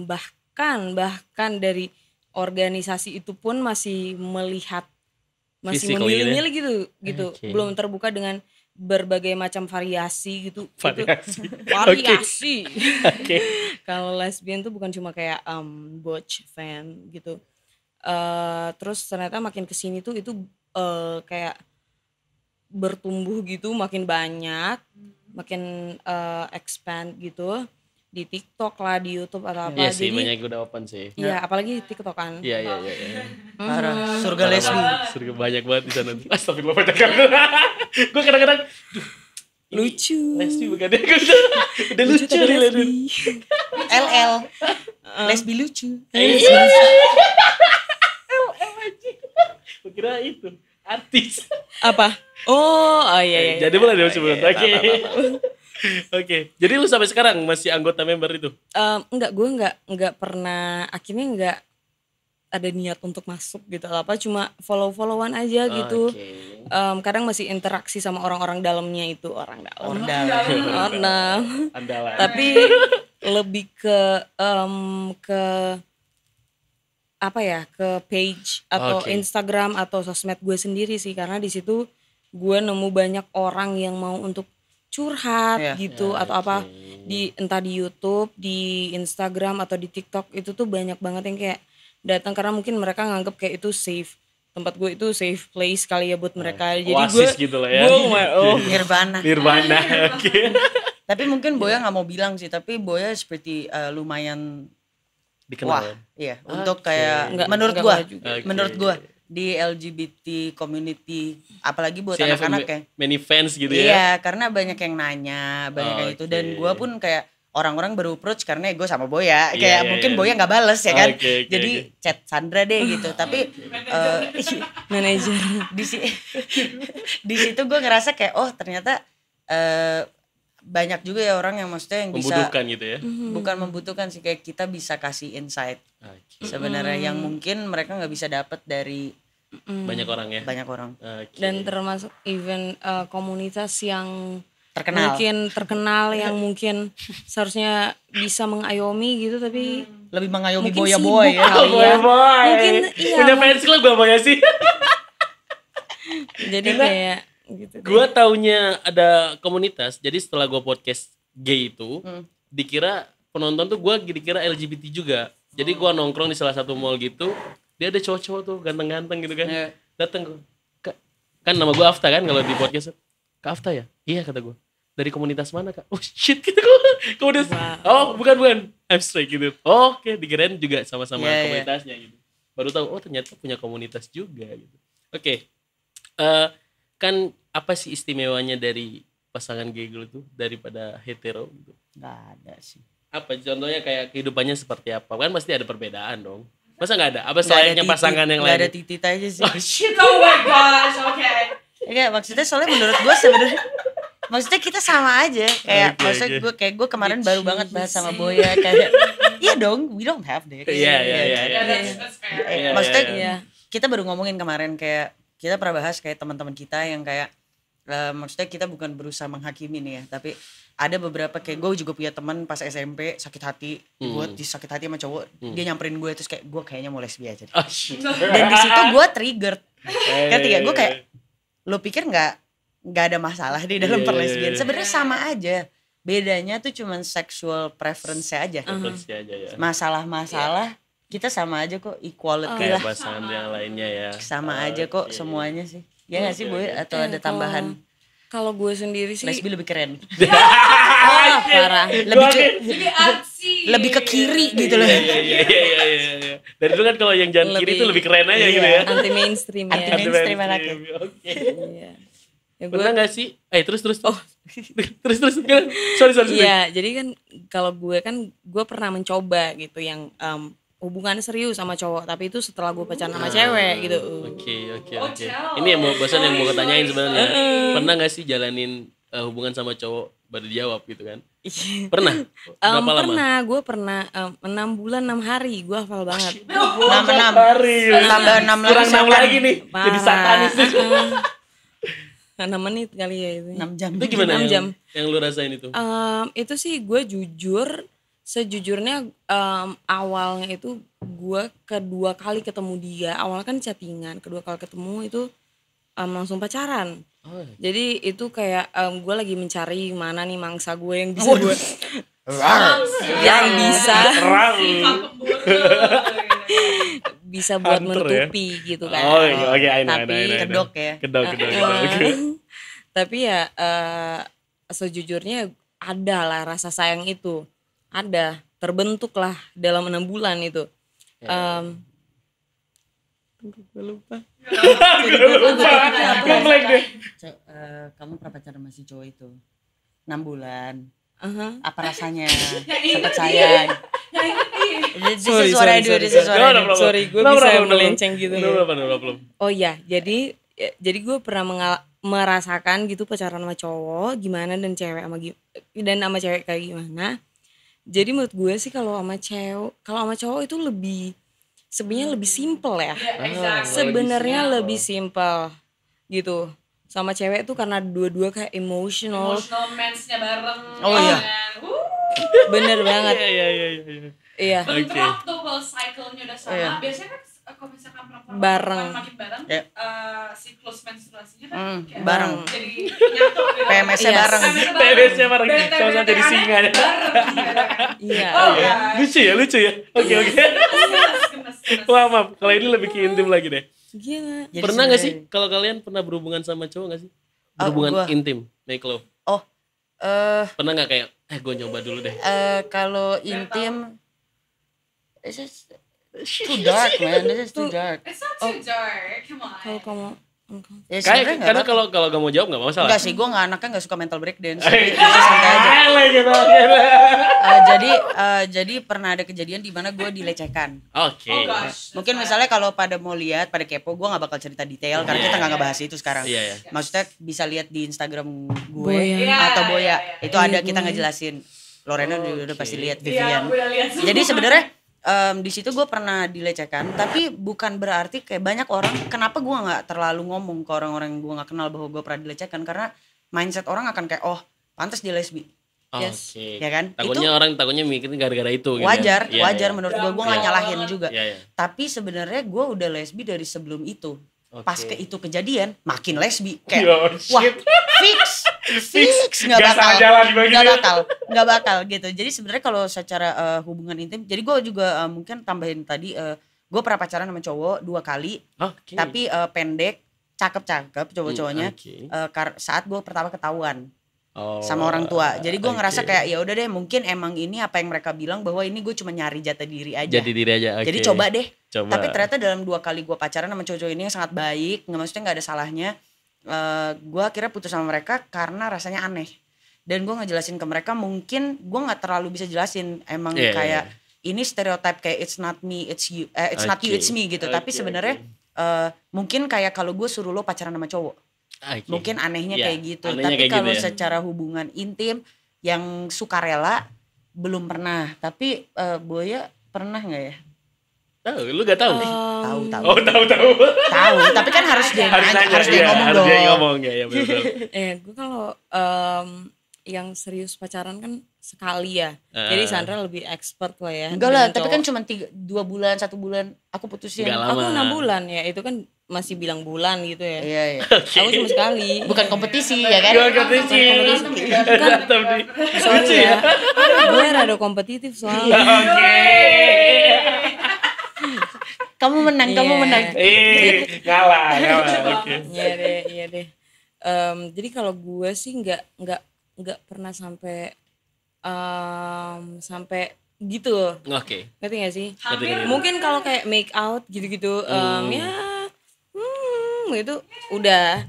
bahkan dari organisasi itu pun masih memilih-milih gitu. Belum terbuka dengan berbagai macam variasi gitu. Variasi. Kalau lesbian tuh bukan cuma kayak butch fan gitu. Terus ternyata makin kesini tuh itu kayak bertumbuh gitu, makin banyak, makin expand gitu. Di TikTok lah, di YouTube atau apa. Iya sih, banyak udah open sih. Iya, apalagi TikTok kan. Iya. Parah, surga lesbi. Surga banyak banget di sana. Astagfirullah, gue kadang-kadang lucu. Lesbi bukan dia. Udah lucu nih lesbi. LL. Lesbi lucu. LL aja. Gue kira itu artis. Apa? Oh iya. Jadi boleh deh sebelum. Oke. Jadi lu sampai sekarang masih anggota member itu? Enggak, gue enggak pernah, akhirnya enggak ada niat untuk masuk gitu apa, cuma follow-followan aja gitu. Kadang masih interaksi sama orang-orang dalamnya itu, orang dalam. Tapi lebih ke apa ya, ke page atau Instagram atau sosmed gue sendiri sih, karena di situ gue nemu banyak orang yang mau untuk curhat gitu atau apa entah di YouTube, di Instagram atau di TikTok, itu tuh banyak banget yang kayak datang karena mungkin mereka nganggep kayak itu safe, tempat gue itu safe place kali ya buat mereka. Jadi Oasis gitu lah ya. Nirvana. Oke. Tapi mungkin Boya nggak mau bilang sih, tapi Boya seperti lumayan dikenal. Iya, untuk kayak menurut gue di LGBT community, apalagi buat anak-anak ya. Many fans gitu ya. Iya, karena banyak yang nanya, banyak kayak itu, dan gue pun kayak orang-orang baru approach karena gue sama Boya, kayak mungkin Boya nggak bales ya kan, jadi chat Sandra deh gitu. Tapi manajer di situ gue ngerasa kayak ternyata banyak juga ya orang yang maksudnya yang bisa Membutuhkan gitu ya. bukan membutuhkan sih, kayak kita bisa kasih insight Oke. sebenarnya yang mungkin mereka nggak bisa dapat dari Banyak orang ya. banyak orang Oke. Dan termasuk even komunitas yang terkenal. mungkin terkenal yang mungkin seharusnya bisa mengayomi gitu tapi Lebih mengayomi mungkin Boya sibuk Boy ya. kali ya. Boy. Mungkin iya. Punya fans club gak banyak sih? Jadi kayak gitu. Gue taunya ada komunitas. Jadi setelah gue podcast gay itu, dikira penonton tuh gue dikira LGBT juga. Jadi gue nongkrong di salah satu mall gitu, dia ada cowok-cowok tuh ganteng-ganteng gitu kan. Iya. Dateng gue, kan nama gue Afta kan kalau di podcast. Kak Afta ya? Iya kata gue. Dari komunitas mana kak? Oh shit gitu gue. Komunitas. Oh bukan. I'm straight gitu. Oh, oke, dikirain juga sama-sama Iya, iya. komunitasnya gitu. Baru tahu oh ternyata punya komunitas juga gitu. Oke. Kan apa sih istimewanya dari pasangan gay gitu daripada hetero gitu? Nggak ada sih. Apa contohnya kayak kehidupannya seperti apa? Kan pasti ada perbedaan dong. Masa nggak ada? Apa Nggak ada selayaknya titit, pasangan yang nggak lain? ada titit aja sih. Oh shit. Oh my gosh, okay. Enggak, maksudnya soalnya menurut gue sebenarnya maksudnya kita sama aja kayak Oke, maksudnya oke. gue kemarin baru banget bahas sama Boya kayak iya dong, we don't have dick. Iya. That's fair. Iya, Maksudnya Iya. kita baru ngomongin kemarin kayak kita pernah bahas kayak teman-teman kita yang kayak maksudnya kita bukan berusaha menghakimi nih ya, tapi ada beberapa kayak gue juga punya teman pas SMP sakit hati, gue disakit hati sama cowok, dia nyamperin gue terus kayak gue kayaknya mau lesbi aja deh. Oh shit. Dan di situ gue triggered. Ngerti gak? Gue kayak Iya. lo pikir nggak ada masalah di dalam Iya, perlesbian. iya. Sebenarnya sama aja. Bedanya tuh cuman sexual preference aja. Preferensi aja ya. Masalah-masalah kita sama aja kok, equality Kayak lah. pasangan yang lainnya ya. Sama aja kok Oke. semuanya sih. Ya nggak sih Boy? Atau ada tambahan? Kalau gue sendiri sih Lesbi lebih keren. parah. Lebih ke kiri gitu loh. Iya. Dari dulu kan kalau yang jalan kiri itu lebih keren aja gitu ya. Anti mainstream ya. Anti mainstream anaknya. Oke. Iya. Ya, gue Pernah gak sih? Terus. Oh. terus. Sorry. Iya, jadi kan kalau gue pernah mencoba gitu yang hubungan serius sama cowok, tapi itu setelah gue pacaran sama cewek gitu. Oke. Ini yang bosan yang mau ketanyain sebenarnya. Pernah gak sih jalanin hubungan sama cowok baru dijawab gitu kan? Pernah? Berapa lama? Gue pernah 6 bulan 6 hari, gue hafal banget. 6 hari. Tambah 6 Kurang 6 lagi nih. Parah. Jadi satanis nih. 6 menit kali ya itu. 6 jam. Itu gimana 6 jam. yang lu rasain itu? Itu sih gue sejujurnya awalnya itu gue kedua kali ketemu dia, awalnya kan chattingan, kedua kali ketemu itu langsung pacaran. Oh. Jadi itu kayak gue lagi mencari mana nih mangsa gue yang bisa gue yang bisa buat Hunter menutupi gitu kan. Oh, oke, I know. Kedok ya. Kedok. Tapi ya sejujurnya ada lah rasa sayang itu. Ada, terbentuk lah dalam 6 bulan itu. Gue lupa. Gue blank deh. Kamu pernah pacaran sama si cowok itu 6 bulan. Uh-huh. Apa rasanya? Sempat sayang. Sorry, gue bisa melenceng gitu. Belum. Oh iya, jadi gue pernah merasakan gitu pacaran sama cowok gimana dan sama cewek kayak gimana. Jadi menurut gue sih kalau sama cowok itu sebenarnya lebih simple ya. Sebenarnya lebih simple gitu. Sama cewek tuh karena dua-dua kayak emotional match-nya bareng. Oh iya. Bener banget. Iya. Bentrok tuh kalau cycle-nya udah sama. Iya. Biasanya kan kalau misalkan perempuan Bareng. makin bareng, Ya. siklus menstruasinya kan kayak bareng. jadi nyatu gitu. PMS-nya Iya. bareng. PMS-nya bareng. Sama-sama jadi singa ya. Iya. Lucu ya. Oke. Maaf. Kalau ini lebih ke intim lagi deh. Gila. Jadi Pernah gak sih sebenarnya- kalau kalian pernah berhubungan sama cowok gak sih? Oh, Berhubungan gua. intim, make love. Oh, Pernah gak kayak gue nyoba dulu deh. kalau intim, this is too dark man, this is too dark. It's not too dark, come on. Kalau kamu Ya sebenarnya nggak Karena apa-apa. kalau gak mau jawab gak masalah. Enggak sih, gue anaknya nggak suka mental breakdance. Jadi santai aja. Jadi pernah ada kejadian di mana gue dilecehkan. Oke. Mungkin misalnya kalau pada mau lihat, pada kepo, gue nggak bakal cerita detail karena kita nggak ngebahas itu sekarang. Iya. Maksudnya bisa lihat di Instagram gue Boya. atau Boya. Itu ada Iya, kita Boya. ngejelasin. Lorena udah pasti lihat Iya, Vivian. gue udah lihat semua. Jadi sebenarnya di situ gue pernah dilecehkan, tapi bukan berarti kayak banyak orang. Kenapa gue nggak terlalu ngomong ke orang-orang yang gue nggak kenal bahwa gue pernah dilecehkan, karena mindset orang akan kayak pantas dia lesbi, Yes. Oke. ya kan? Takutnya mikirnya gara-gara itu gitu. Wajar, Iya, wajar iya. menurut gue nggak Iya. nyalahin juga. Iya. Tapi sebenarnya gue udah lesbi dari sebelum itu. Oke. Pas ke itu kejadian, makin lesbi. Yo, Kayak, shit. wah, fix, nggak Gas bakal, tengah jalan dibagi dia. nggak bakal gitu. Jadi sebenarnya kalau secara hubungan intim, jadi gue juga mungkin tambahin tadi, gue pernah pacaran sama cowok 2 kali, Oke. tapi pendek, cakep cowok-cowoknya. Oke. Saat gue pertama ketahuan Oh, sama orang tua, jadi gue ngerasa oke. kayak ya udah deh, mungkin emang ini apa yang mereka bilang bahwa ini gue cuma nyari jatah diri aja. Jadi diri aja. Oke. Jadi coba deh. Coba. Tapi ternyata dalam 2 kali gue pacaran sama cowok ini yang sangat baik, nggak, maksudnya nggak ada salahnya. Gue akhirnya putus sama mereka karena rasanya aneh. Dan gue ngejelasin ke mereka, mungkin gue nggak terlalu bisa jelasin. Emang Iya, kayak iya. ini stereotype kayak it's not me, it's you, it's not you, Oke. it's me gitu. Tapi Oke, sebenarnya mungkin kayak kalau gue suruh lo pacaran sama cowok, Oke. mungkin anehnya Iya, kayak gitu. anehnya Tapi kayak kalau gitu ya. secara hubungan intim yang sukarela belum pernah. Tapi Boya pernah nggak ya? Tahu, lu gak tahu? Tahu. Oh, tahu. Tahu, tapi kan harus dia nanya, harus dia iya, ngomong harus dong. dia ngomong ya betul. Gue kalau yang serius pacaran kan sekali ya. Jadi Sandra lebih expert lah ya. Enggak lah, dengan tapi cowok. kan cuma 2 bulan, 1 bulan aku putusin. Enggak lama. Aku 6 bulan ya, itu kan masih bilang bulan gitu ya. Iya. Aku cuma sekali. Bukan kompetisi ya kan? Gua kompetisi. Berantem nih. Sorry ya. Gue rada kompetitif soalnya. Oke. Kamu menang, kamu Iya. menang. Ngalah. Oke. Iya deh. Jadi kalau gue sih nggak pernah sampai gitu. Oke. Ngerti gak sih? Ngerti. Mungkin kalau kayak make out gitu-gitu ya itu udah,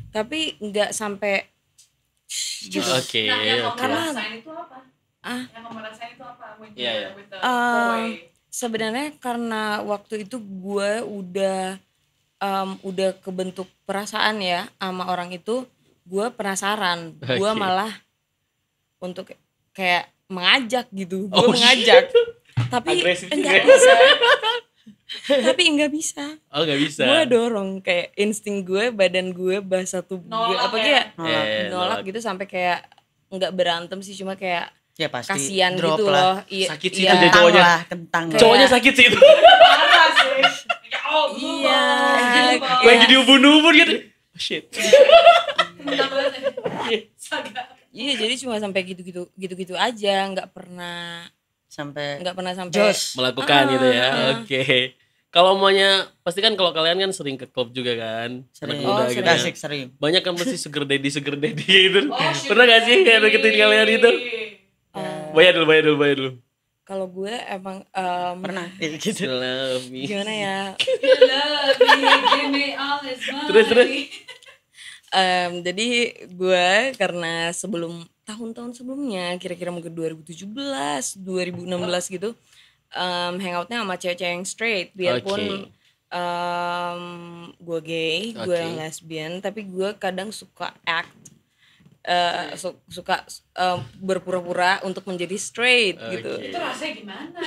tapi nggak sampai gitu. Oke. Nah, yang kamu Karena- rasain itu apa? Ah. Yang kamu rasain itu apa? When Iya, iya. with the boy. Sebenarnya karena waktu itu gue udah kebentuk perasaan ya sama orang itu, gue penasaran, gue Oke. malah untuk kayak mengajak gitu, gue Oh, mengajak, tapi Agresif enggak juga. bisa, tapi enggak bisa. Oh, gak bisa. Gue dorong kayak insting gue, badan gue, bahasa tubuh gue, Nolak apa ya? kayak Nolak. nolak gitu sampai kayak nggak berantem sih, cuma kayak Ya pasti. kasihan drop gitu lah. loh. Iya, Sakit sih iya. itu jadi Kentang cowoknya. lah, kentang. Kayak- Cowoknya sakit sih itu. Parah sih. Ya Allah. Iya. Lagi diubun-ubun gitu. Oh, shit. Iya, jadi cuma sampai gitu-gitu aja, nggak pernah Sampai sampai. jos. Melakukan gitu ya. Oke. Kalau maunya pasti kan kalau kalian kan sering ke klub juga kan. Sering. Anak muda Oh, gitu. sering. Asik, sering. Banyak kan pasti sugar daddy gitu. Pernah gak sih kayak deketin kalian itu? Bayar dulu. Kalau gue emang Pernah gitu. Love me. gimana ya? Terus. Jadi gue karena tahun-tahun sebelumnya, kira-kira mungkin 2017, 2016 gitu, hangoutnya sama cewek-cewek yang straight, biarpun gue gay, gue Oke. lesbian, tapi gue kadang suka act, suka berpura-pura untuk menjadi straight gitu. Oke. Itu rasanya gimana?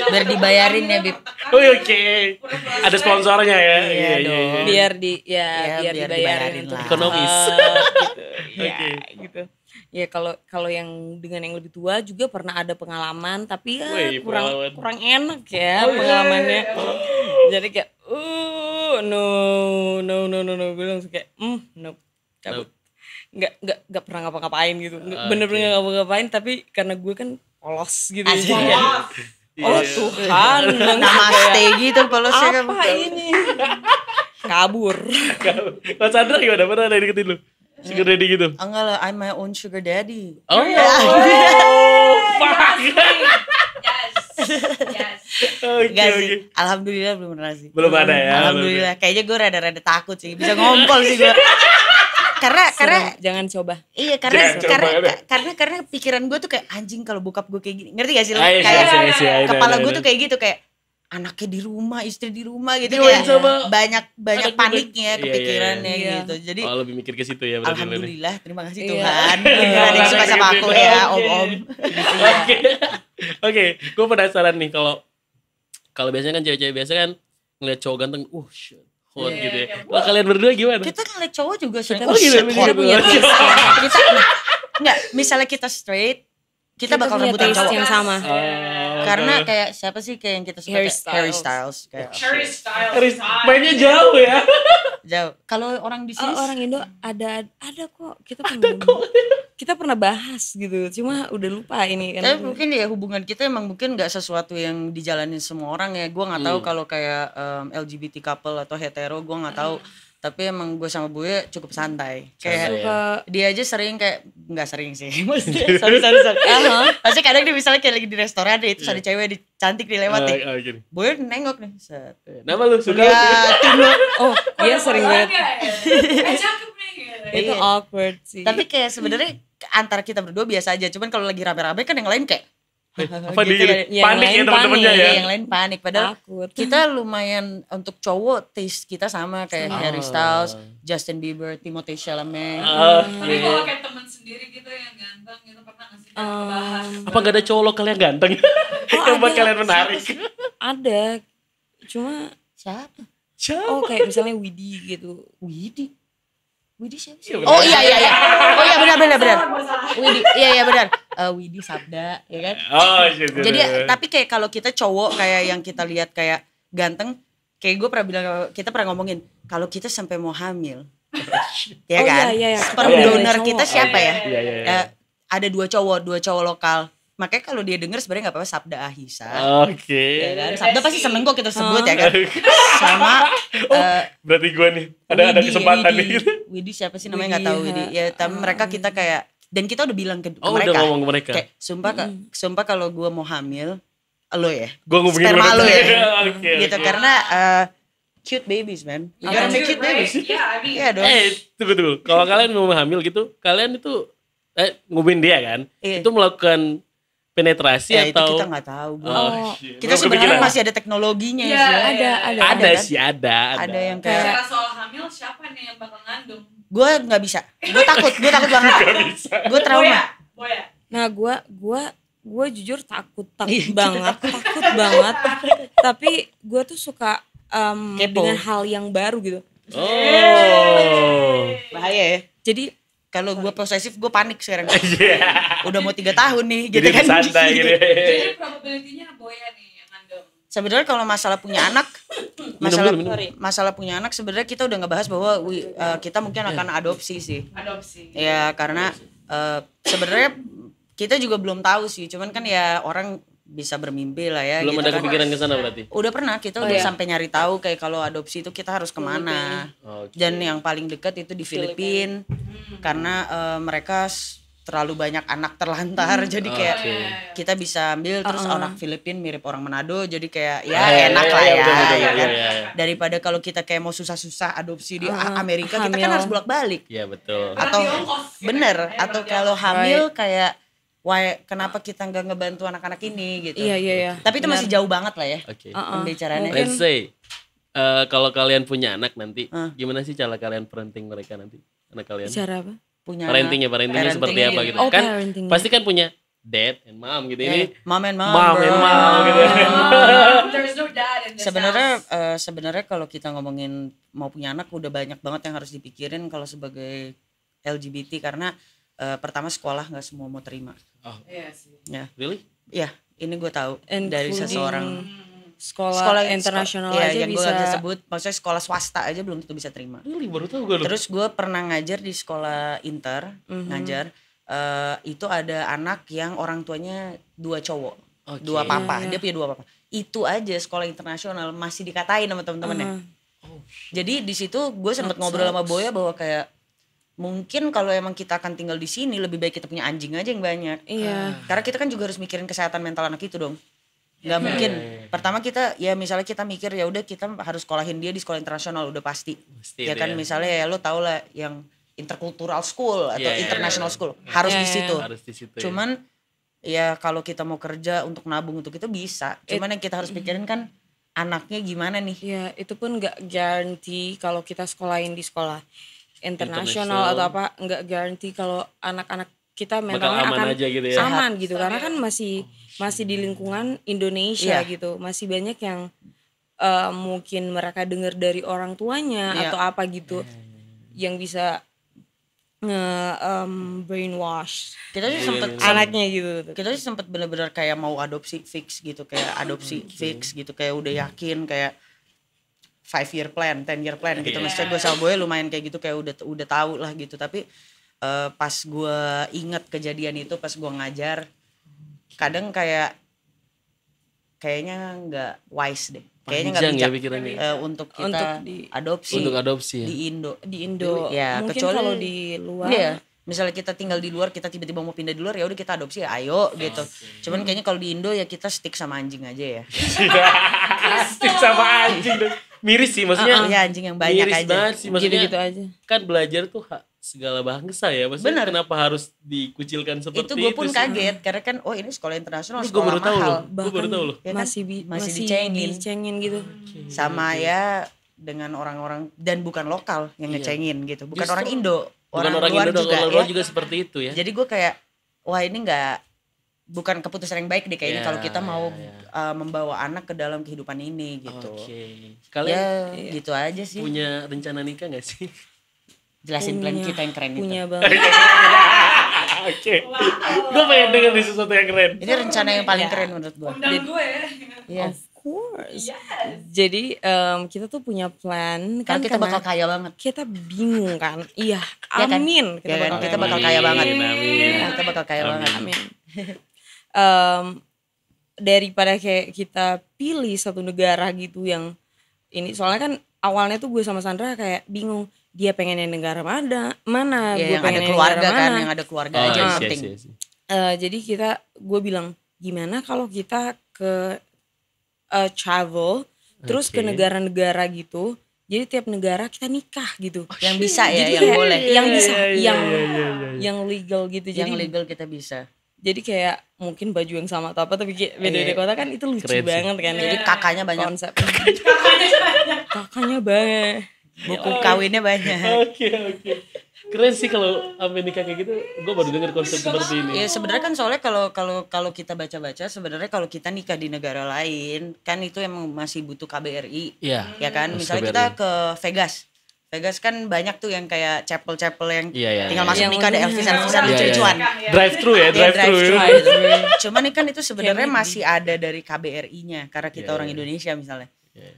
Biar dibayarin ya, Bib. Oh, oke. Ada sponsornya ya. Iya dong. Biar Ya, biar biar dibayarin dibayarin untuk lah. Ekonomis. gitu. Ya, Oke. gitu. Ya kalau yang dengan yang lebih tua juga pernah ada pengalaman, tapi ya Wih, pengalaman. kurang enak ya pengalamannya. Jadi kayak no, gue langsung kayak no, cabut. Nggak pernah ngapa-ngapain gitu. Bener-bener nggak ngapa-ngapain, tapi karena gue kan polos gitu. Asik. Jadi kayak, oh Tuhan, Namaste gitu polosnya kan. apa ini? Kabur. Mas Sandra gimana? Pernah ada yang deketin lu? Sugar daddy gitu? Enggak lah, I'm my own sugar daddy. Oh, fuck. Yes. Enggak sih. Alhamdulillah belum pernah sih. Belum ada ya. Alhamdulillah. Kayaknya gue rada-rada takut sih. Bisa ngompol sih gue. karena jangan coba. iya karena pikiran gue tuh kayak anjing kalau bokap gue kayak gini. Ngerti gak sih lo? Iya, Kayak iya, kepala gue iya. tuh kayak gitu kayak anaknya di rumah, istri di rumah gitu Join kayak sama banyak anak paniknya, juga. kepikirannya Iya. gitu. Jadi Oh lebih mikir ke situ ya berarti. alhamdulillah, terima kasih Iya. Tuhan. Ada yang suka sama aku ya, om-om. Oke, gue penasaran nih kalau biasanya kan cewek-cewek biasa kan ngeliat cowok ganteng, shit, hot gitu ya. Kalau kalian berdua gimana? Kita ngeliat cowok juga sering. Oh, gitu, Kita gitu. punya taste. Kita enggak, misalnya kita straight, kita bakal punya rebutan taste cowok. yang sama. Karena kayak siapa sih kayak yang kita suka Harry kayak Harry Styles. Styles kayak Harus mainnya jauh ya. jauh. Kalau orang di sini Orang Indo ada kok. Kita pernah bahas gitu. Cuma udah lupa ini kan. tapi mungkin ya hubungan kita emang mungkin nggak sesuatu yang dijalanin semua orang ya. Gue nggak tahu kalau kayak LGBT couple atau hetero, gue nggak tahu. Tapi emang gue sama Buya cukup santai. Kayak Santai ya. dia aja sering kayak nggak sering sih. Maksudnya sorry. Maksudnya kadang dia misalnya kayak lagi di restoran deh, itu ada cewek cantik dilewat nih. Gini. Buya nengok nih. Set. Nama lu suka? Liatin lu. Oh, dia sering banget. Cakep nih gitu. Itu Iya. awkward sih. Tapi kayak sebenarnya antara kita berdua biasa aja. Cuman kalau lagi rame-rame kan yang lain kayak Apa gitu dia kan. Yang panik lain ya teman-temannya panik, ya? Yang lain panik. Padahal takut. kita lumayan untuk cowok taste kita sama kayak Harry Styles, Ah. Justin Bieber, Timothée Chalamet. Tapi kalau kayak temen sendiri gitu yang ganteng gitu pernah nggak sih ngebahas? Apa gak ada cowok lokal yang ganteng? Yang buat ada. kalian menarik. Ada. Cuma Siapa? Siapa? kayak misalnya Widi gitu. Widi siapa sih? Iya, benar. Oh iya. Oh iya benar. Widi, iya benar. Widi Sabda, ya kan? Oh, shit. Jadi tapi kayak kalau kita cowok kayak yang kita lihat kayak ganteng, kayak gue pernah bilang, kita pernah ngomongin kalau kita sampai mau hamil, ya Oh, kan? iya. Sperm Oh, iya. donor Cowok. kita siapa ya? Iya. Ada dua cowok lokal. Makanya kalau dia denger sebenarnya nggak apa-apa Sabda Ahisa. Oke. Ya kan? Sabda pasti seneng kok kita sebut ya kan. Sama Berarti gue nih ada kesempatan nih. Widi siapa sih namanya nggak tahu Widi, Widi. Ya tapi mereka kita kayak dan kita udah bilang ke Oh, mereka. udah ngomong ke mereka. Kayak sumpah kalau gue mau hamil, lo ya. Gue ngubungin Sperma mereka. lo ya. Oke. Gitu karena cute babies man. You gotta make cute babies. Iya dong. Tunggu. Kalau kalian mau hamil gitu, kalian itu ngubungin dia kan? Iya. Itu melakukan penetrasi Ya itu atau kita nggak tahu. Bro. Oh, shit. Kita Belum sebenarnya kepikiran. masih ada teknologinya Iya, sih. ada kan? sih ada. Ada yang kayak Bicara soal hamil siapa nih yang bakal ngandung? gue nggak bisa. Gue takut banget. Gue trauma. Boya. nah gue jujur takut Iya, banget. Tapi gue tuh suka Kepo. dengan hal yang baru gitu. Oh. Bahaya ya. Jadi Kalau gue posesif gue panik sekarang. Iya. Udah mau 3 tahun nih gitu Jadi kan. santai gitu. Jadi probability-nya Boya nih yang ngandung. Sebenarnya kalau masalah punya anak, masalah punya anak sebenarnya kita udah ngebahas bahwa kita mungkin akan adopsi sih. Adopsi. Ya karena sebenarnya kita juga belum tahu sih. Cuman kan ya orang bisa bermimpi lah ya. Belum gitu ada kan. kepikiran ke sana berarti. Udah pernah kita udah sampai nyari tahu kayak kalau adopsi itu kita harus kemana. Oke. Dan yang paling dekat itu di Filipina karena mereka terlalu banyak anak terlantar jadi kayak kita bisa ambil terus anak Filipina mirip orang Manado jadi kayak ya enak lah ya, betul, ya kan? iya. Daripada kalau kita kayak mau susah-susah adopsi di Amerika kita kan hamil. harus bolak-balik Iya betul. atau bener atau kalau hamil kayak why kenapa kita nggak ngebantu anak-anak ini gitu. iya. Tapi itu masih jauh banget lah ya Oke. pembicaraannya. Let's say kalau kalian punya anak nanti, gimana sih cara kalian parenting mereka nanti anak kalian? Bicara apa? Punya Parentingnya seperti apa gitu? Oh, Kan parentingnya. pasti kan punya dad and mom gitu. Ini mom and mom, mom bro. and mom gitu. There's no dad in this Sebenarnya kalau kita ngomongin mau punya anak udah banyak banget yang harus dipikirin kalau sebagai LGBT karena pertama sekolah nggak semua mau terima. Iya sih. Ya, Really? ya ini gue tahu dari Including seseorang sekolah internasional ya, aja yang gue bisa. gak bisa sebut, maksudnya sekolah swasta aja belum tentu bisa terima. Really baru tahu gue loh. Terus gue pernah ngajar di sekolah inter, ngajar itu ada anak yang orang tuanya 2 cowok, Oke. 2 papa, dia punya 2 papa. Itu aja sekolah internasional masih dikatain sama temen-temennya. Jadi di situ gue sempet ngobrol sama Boya bahwa kayak mungkin kalau emang kita akan tinggal di sini lebih baik kita punya anjing aja yang banyak. Iya. Karena kita kan juga harus mikirin kesehatan mental anak itu dong. Nggak mungkin. Iya. Pertama kita ya misalnya kita mikir ya udah kita harus sekolahin dia di sekolah internasional udah pasti. Pasti Ya itu kan ya. misalnya ya lo tau lah yang intercultural school atau Iya, iya, international iya. school harus di Iya, situ. Harus di situ. Ya. Cuman ya kalau kita mau kerja untuk nabung untuk itu bisa. Cuman yang kita harus pikirin kan anaknya gimana nih. Ya itu pun nggak guarantee kalau kita sekolahin di sekolah International. internasional atau apa, nggak guarantee kalau anak-anak kita bakal mentalnya aman akan aja gitu ya. aman gitu karena kan masih di lingkungan Indonesia Iya. gitu, masih banyak yang mungkin mereka dengar dari orang tuanya Iya. atau apa gitu yang bisa brainwash Kita sih sempet anaknya gitu. kita sih sempet bener-bener kayak mau adopsi fix gitu, kayak adopsi fix gitu, kayak udah yakin kayak 5-year plan, 10-year plan gitu. Maksudnya gue sama Boy lumayan kayak gitu, kayak udah tahu lah gitu. Tapi pas gue inget kejadian itu pas gue ngajar, kadang kayaknya nggak wise deh, kayaknya nggak Panjang bijak ya pikirannya. untuk kita Untuk di- adopsi Untuk adopsi ya. di Indo. Di Indo Ya, mungkin kecuali- kalau di luar Iya, misalnya kita tinggal di luar, kita tiba-tiba mau pindah di luar, ya udah kita adopsi ya ayo gitu. Cuman kayaknya kalau di Indo ya kita stick sama anjing aja ya. Stick sama anjing dong. Miris sih maksudnya. Ya anjing yang banyak miris aja. banget sih maksudnya. gitu-gitu aja. Kan belajar tuh hak segala bangsa ya. Maksudnya Bener. kenapa harus dikucilkan seperti Itu gue pun sih? kaget karena kan oh ini sekolah internasional, Gue sekolah baru tahu mahal. loh. Gue baru tahu loh. Ya kan? masih dicengin. dicengin gitu. Sama ya dengan orang-orang dan bukan lokal yang Iya. ngecengin gitu. Bukan Justru orang Indo, Bukan orang orang luar Indo, juga orang luar ya. juga seperti itu ya. Jadi gue kayak wah ini bukan keputusan yang baik deh kayaknya Ya, kalau kita mau ya. membawa anak ke dalam kehidupan ini gitu. Oke. Kalian Ya gitu aja sih. punya rencana nikah gak sih? Jelasin plan kita yang keren itu. Punya banget. Oke. Gue pengen denger di sesuatu yang keren. Ini rencana yang paling keren menurut gue. Undang gue ya. Iya. Of course. Yes. Jadi kita tuh punya plan Kan kan kita bakal karena kaya banget. kita bingung kan. Iya, Ya kan? amin. Ya kan? Kita bakal Amin, kaya banget. Amin. Kita bakal kaya banget. Amin. Daripada kayak kita pilih satu negara gitu yang ini, soalnya kan awalnya tuh gue sama Sandra kayak bingung dia pengen yang negara mana, Ya, gue yang ada pengen keluarga negara kan, mana. yang ada keluarga Oh, aja yang iya, penting. iya, iya. Jadi gue bilang gimana kalau kita ke travel terus ke Oke. negara-negara gitu, jadi tiap negara kita nikah gitu. Yang bisa ya, Jadi yang kayak boleh. yang bisa, Iya, yang legal gitu. Yang Jadi legal kita bisa. jadi kayak mungkin baju yang sama atau apa tapi kayak beda-beda Iya. kota kan itu lucu Keren sih. banget kan. Jadi kakaknya banyak, konsep. Kakaknya banyak. buku kawinnya banyak. Oke. Keren sih kalau sampai nikah kayak gitu. Gue baru dengar konsep seperti ini. Ya sebenarnya kan soalnya kalau kita baca-baca sebenarnya kalau kita nikah di negara lain kan itu emang masih butuh KBRI. Iya. Ya kan, Harus misalnya KBRI. kita ke Vegas. Vegas kan banyak tuh yang kayak chapel-chapel yang Iya. tinggal masuk Yang nikah ada udah- Elvis-Elvisan Iya, lucu-lucuan. Drive thru ya, Dia drive thru. drive-thru. Cuman ini kan itu sebenarnya Kayak masih ada dari KBRI-nya karena kita Iya, orang iya. Indonesia misalnya. Iya.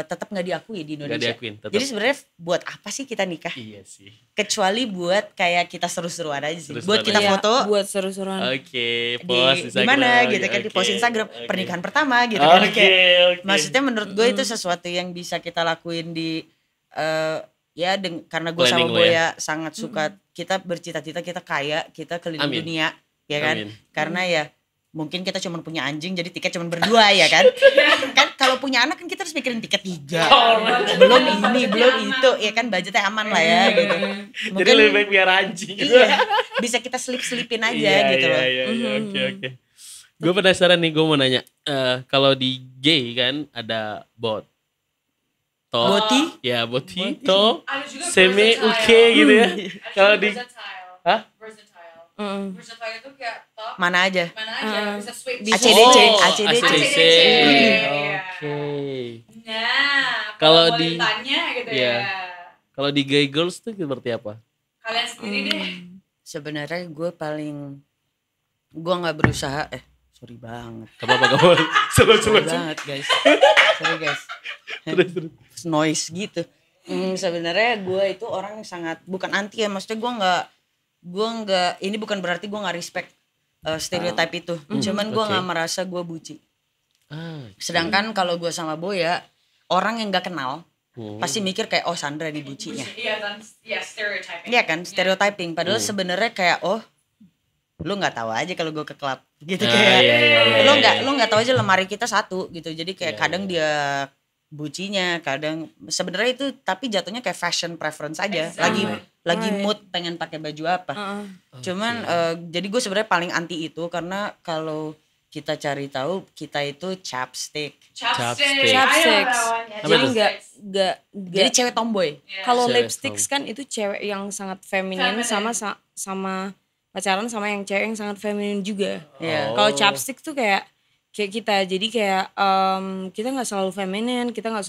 Tetap nggak diakui di Gak Indonesia. diakuin. Tetap. Jadi sebenarnya buat apa sih kita nikah? Iya sih. Kecuali buat kayak kita seru-seruan aja sih. Seru-seruan Buat kita aja. foto buat seru-seruan. Oke, post di mana gitu kan, di post Oke, Instagram oke. pernikahan pertama gitu kan. Oke, Kayak, oke. maksudnya menurut gue itu sesuatu yang bisa kita lakuin di ya karena gue sama Planning lo ya. Boya sangat suka, kita bercita-cita kita kaya, kita keliling Amin. dunia ya kan. Amin. Karena ya mungkin kita cuma punya anjing jadi tiket cuma berdua ya kan. Kan kalau punya anak kan kita harus mikirin tiket 3. Belum ini, belum itu ya kan, budgetnya aman lah ya gitu. Jadi lebih baik biar anjing. Iya, bisa kita selip-selipin aja gitu loh. Iya, oke. Gue penasaran nih, gue mau nanya. Kalau di gay kan ada bot. Boti? Ya, boti. To. Ada juga Semi versatile. uke gitu ya. Kalau di Versatile. Hah? Versatile. Mm. Versatile itu kayak top Mana aja? mana aja bisa switch. Bisa. ACDC, Oh, ACDC. ACDC. Iya. Oke. Nah, Kalau kalau di- ditanya gitu Iya. ya. Kalau di gay girls tuh seperti apa? Kalian sendiri deh. Sebenarnya gue nggak berusaha sorry banget. Gak apa-apa. Selalu. Sorry banget guys. Sorry guys. Terus. Noise gitu. Sebenarnya gue itu orang yang sangat bukan anti ya, maksudnya gue nggak ini bukan berarti gue nggak respect stereotype itu. Cuman gue oke. nggak merasa gue buci. Ah, Sedangkan kalau gue sama Boya, orang yang nggak kenal hmm. pasti mikir kayak oh Sandra nih bucinya. Iya kan, stereotyping. Iya kan, stereotyping. Padahal sebenarnya kayak lu nggak tahu aja kalau gue ke klub gitu Ah, kayak iya. lu nggak tahu aja lemari kita satu gitu, jadi kayak Iya, kadang dia bucinya, kadang sebenarnya itu tapi jatuhnya kayak fashion preference aja, lagi Right. mood pengen pakai baju apa. Heeh. Cuman jadi gue sebenarnya paling anti itu karena kalau kita cari tahu kita itu chapstick. Chapstick. Chapstick. Apa Jadi tuh? nggak Jadi cewek tomboy. kalau Cewek lipsticks kan itu cewek yang sangat feminin sama pacaran sama yang cewek yang sangat feminin juga. Iya. Kalau chapstick tuh kayak kita, jadi kayak kita nggak selalu feminin, kita nggak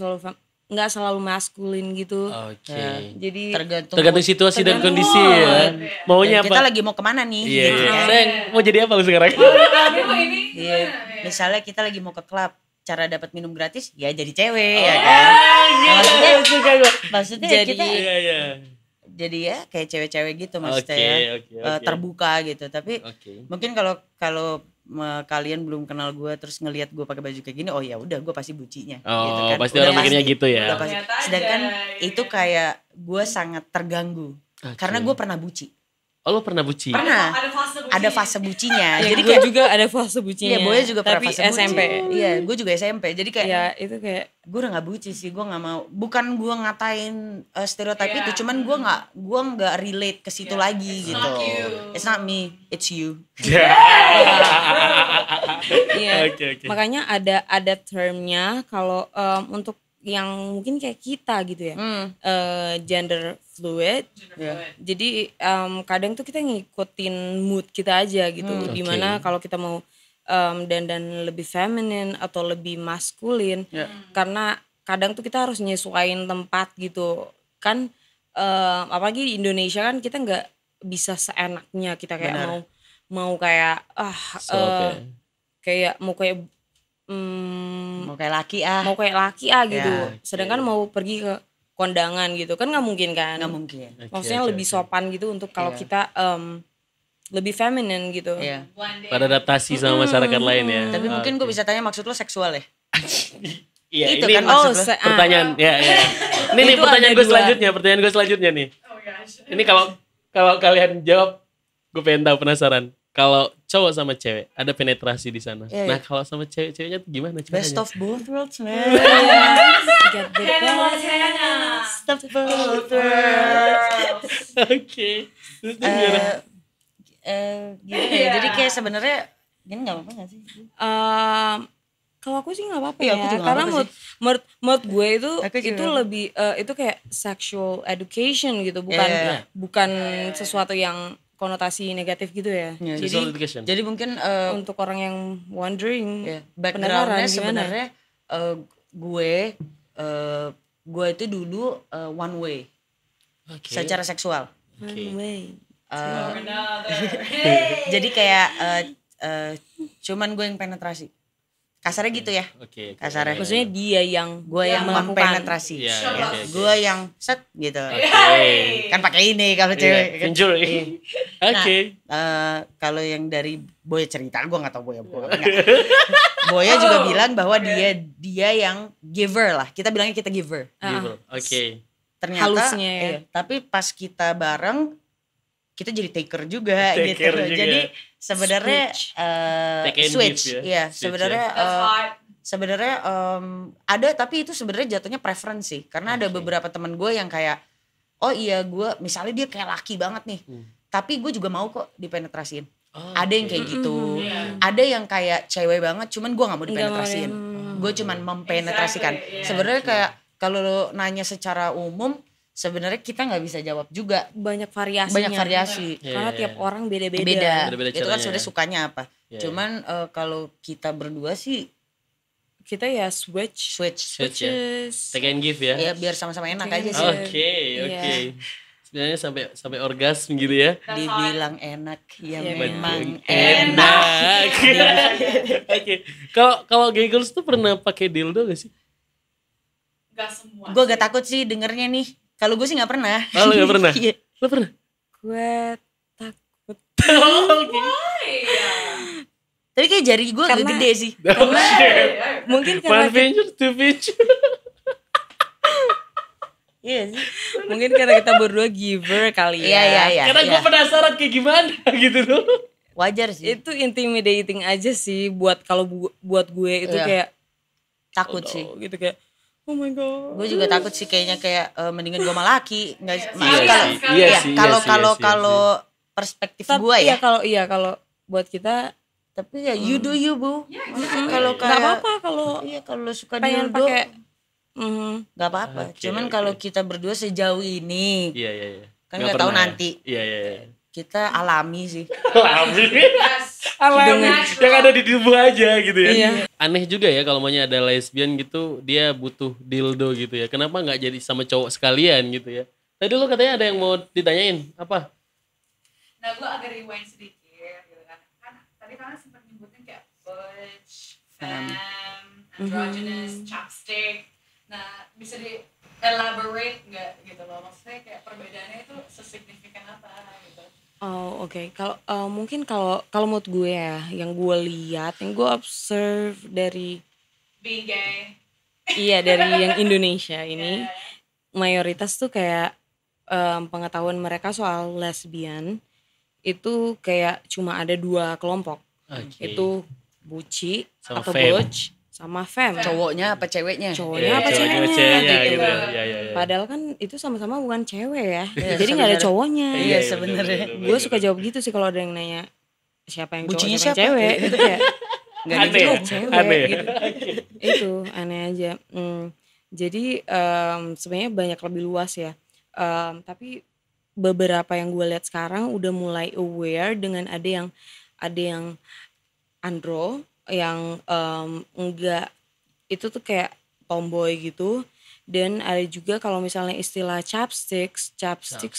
selalu maskulin gitu. Oke. Jadi Tergantung situasi dan Tergantung kondisi mood. ya. Maunya kita apa? lagi mau kemana nih? Iya, gitu iya. kan. Sayang, mau jadi apa lu sekarang? Iya. Misalnya kita lagi mau ke klub, cara dapat minum gratis ya jadi cewek ya kan. Maksudnya Suka gue. maksudnya Jadi- kita Iya, iya. jadi ya kayak cewek-cewek gitu maksudnya Oke, ya. oke, oke. Terbuka gitu. Tapi Oke. mungkin kalau kalian belum kenal gue terus ngelihat gue pakai baju kayak gini, oh ya udah gue pasti bucinya gitu Oh, kan. pasti Udah orang mikirnya gitu ya. Udah pasti. Lihat aja, Sedangkan gitu. itu kayak gue sangat terganggu Oke. karena gue pernah buci. Oh, lu pernah buci? Pernah. Ada fase Ada fase bucinya. ya, jadi gue kayak juga ada fase bucinya. iya, Boya juga pernah tapi fase buci. SMP. Iya, gue juga SMP. Jadi kayak Ya itu kayak gue udah nggak buci sih, gue nggak mau. Bukan gue ngatain stereotip Iya. itu, cuman gue nggak relate ke situ lagi gitu. not you. It's not me, it's you. iya. Oke, oke. Makanya ada termnya kalau untuk yang mungkin kayak kita gitu ya. Gender fluid. Iya. Jadi kadang tuh kita ngikutin mood kita aja gitu. Dimana Oke. kalau kita mau dandan lebih feminin atau lebih maskulin, Iya. karena kadang tuh kita harus nyesuaiin tempat gitu kan. Apalagi di Indonesia kan kita nggak bisa seenaknya kita kayak Benar. mau kayak So, oke. kayak mau kayak Mau kayak laki ah, mau kayak laki gitu. Ya, oke. Sedangkan mau pergi ke kondangan gitu kan nggak mungkin kan. nggak mungkin. Oke, Maksudnya oke, lebih oke. sopan gitu untuk kalau Iya. kita lebih feminin gitu. Iya. Pada adaptasi sama masyarakat lain ya. Tapi mungkin gue Oke. bisa tanya maksud lo seksual ya? Iya, itu ini kan maksud lo. pertanyaan ya, ya. Ini nih Itu pertanyaan ada gue dua. pertanyaan gue selanjutnya nih. Oh gosh. Ini kalau kalian jawab, gue pengen tahu, penasaran. Kalau cowok sama cewek ada penetrasi di sana. Iya, Nah, iya. kalau sama ceweknya tuh gimana caranya? Best of both worlds man. Get the Kayaknya mau best. kayaknya. Best of both worlds. Oke. Terus tuh gimana? Gimana ya? Jadi kayak sebenarnya ini nggak apa-apa nggak sih? Kalau aku sih nggak apa-apa Iya, ya, aku juga nggak karena apa-apa menurut gue itu Aku juga itu nggak apa-apa. lebih itu kayak sexual education gitu, Iya. bukan sesuatu yang konotasi negatif gitu ya. Iya, Jadi Sexual education. Jadi mungkin untuk orang yang wondering, ya, Penasaran backgroundnya gimana? sebenarnya gue itu dulu one way Oke. secara seksual. Oke. Anyway. Jadi kayak cuman gue yang penetrasi. Kasarnya gitu ya. Oke. Kasarnya. Maksudnya dia yang Gue yang melakukan. mempenetrasi. Iya, Ya, oke, oke. gue yang set gitu. Oke. Kan pakai ini kalau cewek. Iya, kan. injury. Oke. Kalau yang dari Boya cerita, gue nggak tahu Boya. Boya juga bilang bahwa dia yang giver lah. Kita bilangnya kita giver. Gitu. Oke. Ternyata, Halusnya ya. tapi pas kita bareng, kita jadi taker juga Taker gitu. juga. Jadi sebenarnya Take and switch, give ya. ya. Switch Sebenarnya That's hot. sebenarnya ada, tapi itu sebenarnya jatuhnya preferensi. Karena ada Oke. beberapa teman gue yang kayak, oh iya gue, misalnya dia kayak laki banget nih, tapi gue juga mau kok dipenetrasiin. Oh, Ada yang oke. kayak gitu. Iya. Ada yang kayak cewek banget, cuman gue nggak mau Nggak mau dipenetrasiin. Gue cuman mempenetrasikan. Exactly, yeah. Sebenarnya kayak kalau lo nanya secara umum, sebenarnya kita nggak bisa jawab juga. banyak variasinya. Banyak variasi. Karena Iya, tiap iya. orang beda-beda. Beda. Beda-beda Itu kan caranya sebenarnya ya. sukanya apa. Iya, Cuman kalau kita berdua sih Kita ya switch. switch. Switch ya. Switches. Take and give ya. Ya biar sama-sama enak Take aja and sih. Oke, Iya. oke. Sebenarnya sampai orgasme gitu ya. Dibilang enak, ya Iya, memang Enak. Oke. Kalau gay girls tuh pernah pakai dildo gak sih? Gak semua. Gue gak takut sih dengernya nih. Kalau gue sih gak pernah. Oh, lu gak pernah? Iya. Lo pernah? Gue takut. Oke. Tapi kayak jari gue agak Karena- gede sih. Mungkin karena One finger, two finger. Iya sih. mungkin karena kita berdua giver kali ya. Iya, iya, iya. Karena gue penasaran kayak gimana gitu loh. Wajar sih. Itu intimidating aja sih buat buat gue itu Iya. kayak Takut sih. gitu kayak oh my god. Gue juga takut sih kayaknya kayak mendingan gue sama laki. Nggak, Iya kalau sih, iya sih, kalau perspektif gue ya. Kalau buat kita Tapi ya you do you bu. kalau kayak- nggak apa-apa kalau Iya kalau lo suka pengen dildo pakai nggak apa-apa. Oke, Cuman oke. kalau kita berdua sejauh ini Iya. kan nggak tahu nanti. Iya. Kita alami sih. Alami. Alami. Yang ada di tubuh aja gitu ya. Iya. Aneh juga ya kalau maunya ada lesbian gitu, dia butuh dildo gitu ya. Kenapa nggak jadi sama cowok sekalian gitu ya? Tadi lu katanya ada yang mau ditanyain, apa? Nah gue agak rewind sedikit gitu kan. Tadi kan sempat nyebutin kayak butch, femme, androgynous, chapstick. Nah bisa di elaborate nggak gitu loh? Maksudnya kayak perbedaannya itu sesignifikan apa gitu? Oh oke. Kalau mungkin kalau menurut gue ya, yang gue lihat, yang gue observe dari Being gay. iya dari yang Indonesia ini, mayoritas tuh kayak pengetahuan mereka soal lesbian itu kayak cuma ada 2 kelompok. Oke. Itu buci Sama atau femme. butch sama femme. Cowoknya apa ceweknya? Cowoknya apa ceweknya, ceweknya gitu. Iya. Padahal kan itu sama-sama bukan cewek ya. Iya, Jadi nggak ada sebenarnya. cowoknya. Iya, sebenarnya. Gue suka jawab gitu sih kalau ada yang nanya siapa yang cowok Bucinya siapa yang siapa? cewek. Itu kayak Nggak ada Aneh, cowok. cewek aneh. gitu. Itu aneh aja. Jadi sebenarnya banyak lebih luas ya. Tapi beberapa yang gue lihat sekarang udah mulai aware dengan ada yang andro yang enggak itu tuh kayak tomboy gitu, dan ada juga kalau misalnya istilah chapsticks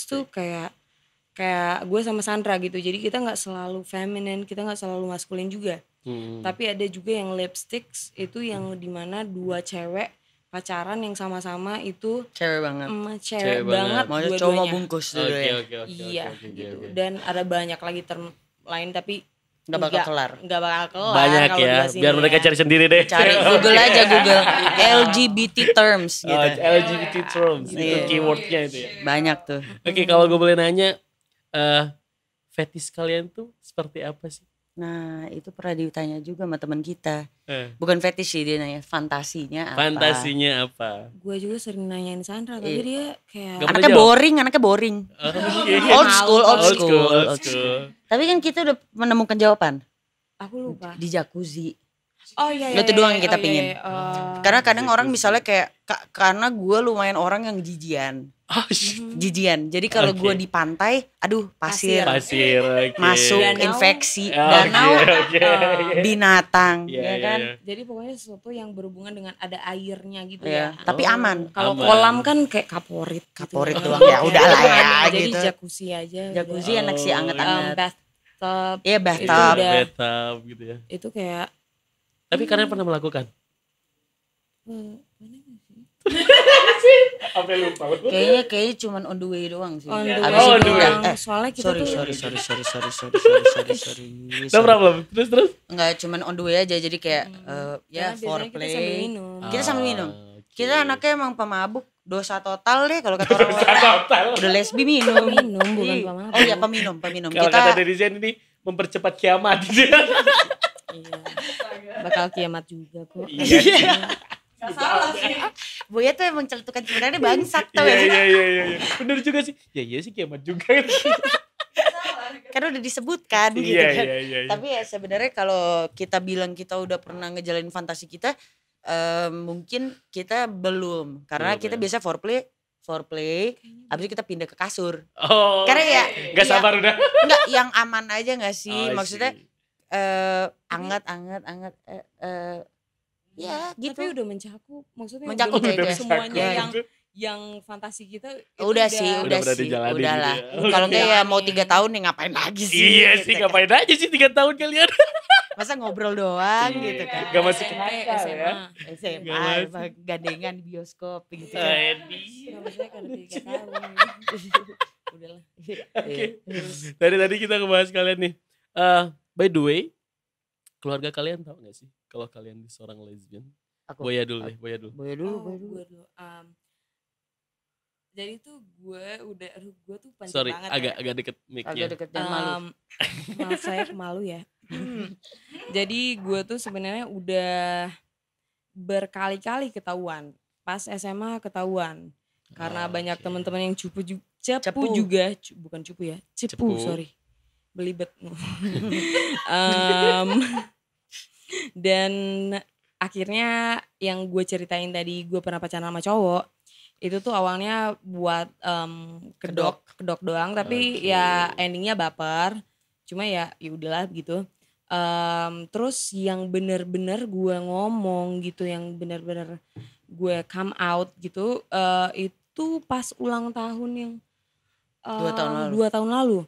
tuh kayak gue sama Sandra gitu, jadi kita nggak selalu feminine, kita nggak selalu maskulin juga. Tapi ada juga yang lipsticks itu yang dimana 2 cewek pacaran yang sama-sama itu Cewek banget. cewek banget Mau cowok mau dua-duanya. bungkus dulu ya. Oke. Iya gitu. Dan ada banyak lagi term lain tapi Nggak bakal kelar. Nggak bakal kelar. Banyak kalau ya, di sini biar mereka ya. cari sendiri deh. Cari Google aja Google LGBT terms Oh, gitu. LGBT terms, itu Iya. keywordnya itu ya. Banyak tuh. Oke, kalau gue boleh nanya, fetish kalian tuh seperti apa sih? Nah itu pernah ditanya juga sama teman kita. Eh, Bukan fetish sih, dia nanya fantasinya apa. fantasinya apa? Gue juga sering nanyain Sandra tapi Iya. dia kayak Gak Anaknya boring. Oke. Old school. Old school. Tapi kan kita udah menemukan jawaban aku lupa. di jacuzzi. Oh iya. Itu doang yang kita pingin. Oh. Karena kadang orang misalnya kayak karena gue lumayan orang yang jijian. Oh, Jijian. Jadi kalau Oke. gue di pantai, aduh pasir, pasir, oke. masuk Danau. infeksi, Oke, danau, oke. binatang, Iya, ya iya, kan? iya. Jadi pokoknya sesuatu yang berhubungan dengan ada airnya gitu Iya, ya. tapi aman. Kalau Aman. kolam kan kayak kaporit gitu. Kaporit doang, ya udahlah ya, Jadi gitu. jacuzzi aja. Jacuzzi udah. enak sih, anget-anget. Bathtub Iya itu bathtub. udah. Bathtub gitu ya. Itu kayak Tapi kalian pernah melakukan? Sampai lupa. Kayaknya cuman on the way doang sih. on the Abis way on itu the way. udah. doang. Soalnya kita tuh Sorry. No problem. Terus. Enggak cuman on the way aja, jadi kayak ya karena biasanya kita sambil foreplay. minum. Kita sambil minum. Oke. Kita anaknya emang pemabuk, dosa total deh kalau kata orang. Total. Udah lesbi minum. Minum, bukan Iya. pemabuk. Oh iya peminum. Kalau kata netizen ini mempercepat kiamat. Iya. Bakal kiamat juga kok. Iya. Gak salah sih. Buya tuh emang celetukan sebenarnya bangsat tau Iya, gak sih? iya. Bener juga sih. Ya iya sih kiamat juga. Karena udah disebutkan gitu Iya, kan. iya. Tapi ya sebenarnya kalau kita bilang kita udah pernah ngejalanin fantasi kita, mungkin kita belum. Karena Belum, kita ya. biasa foreplay, habis itu kita pindah ke kasur. Oh. Karena ya, Gak ya- sabar udah. Enggak, yang aman aja gak sih? Oh, Maksudnya sih. anget, ya gitu. Tapi udah mencakup, maksudnya Mencakup udah ya, guys. semuanya Ya. yang fantasi kita itu Udah sih, udah pernah sih, dijalanin udahlah. gitu ya. Kalau enggak ya mau Jalanin. 3 tahun nih ngapain lagi sih? Iya gitu sih, kan. ngapain aja sih 3 tahun kalian. Masa ngobrol doang Iya. gitu kan. Gak masuk SMP, akal SMA. ya. SMA, Nggak masuk. emang gandengan di bioskop gitu kan. Edi. Nggak, maksudnya karena 3 tahun. Udahlah. Oke. Tadi kita ngebahas kalian nih. By the way, keluarga kalian tahu gak sih kalau kalian seorang lesbian? Aku. Boya dulu deh, Boya dulu. Boya dulu, Oh, boya dulu. gue dulu. Jadi tuh gue tuh panjang Sorry, banget agak deket mic-nya. Agak deket dan malu. Maaf saya malu ya. Jadi gue tuh sebenarnya udah berkali-kali ketahuan. Pas SMA ketahuan. Karena banyak Oke. teman-teman yang cepu Cepu. juga. Bukan cepu ya. Cepu. Sorry. Belibet. Dan akhirnya yang gue ceritain tadi gue pernah pacaran sama cowok. Itu tuh awalnya buat kedok doang. Tapi Oke. ya endingnya baper. Cuma ya udahlah gitu. Terus yang bener-bener gue ngomong gitu, yang bener-bener gue come out gitu, itu pas ulang tahun yang 2 tahun lalu.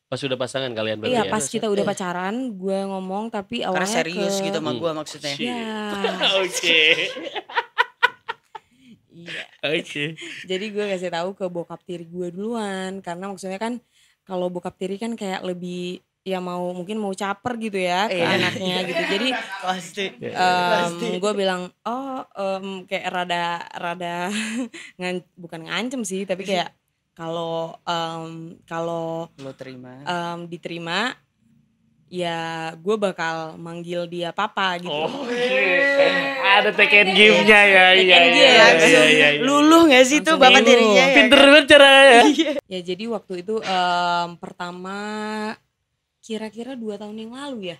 Pas udah pasangan kalian berarti Iya ya? pas kita udah pacaran gue ngomong tapi Karena awalnya serius gitu sama Hmm. gue maksudnya. Shit. Ya. Oke. Iya. Oke. Jadi gue kasih tahu ke bokap tiri gue duluan karena maksudnya kan kalau bokap tiri kan kayak lebih ya mungkin mau caper gitu ya ke Iya. anaknya gitu. Jadi Pasti. gue bilang kayak rada bukan ngancem sih tapi kayak kalau Lo terima. diterima ya gue bakal manggil dia papa gitu. Ada take and give-nya ya. Take Iya, and give, iya, langsung iya, iya, iya. luluh gak sih tuh Langsung bapak luluh. tirinya ya? Pinter banget caranya. Ya jadi waktu itu pertama kira-kira 2 tahun yang lalu ya.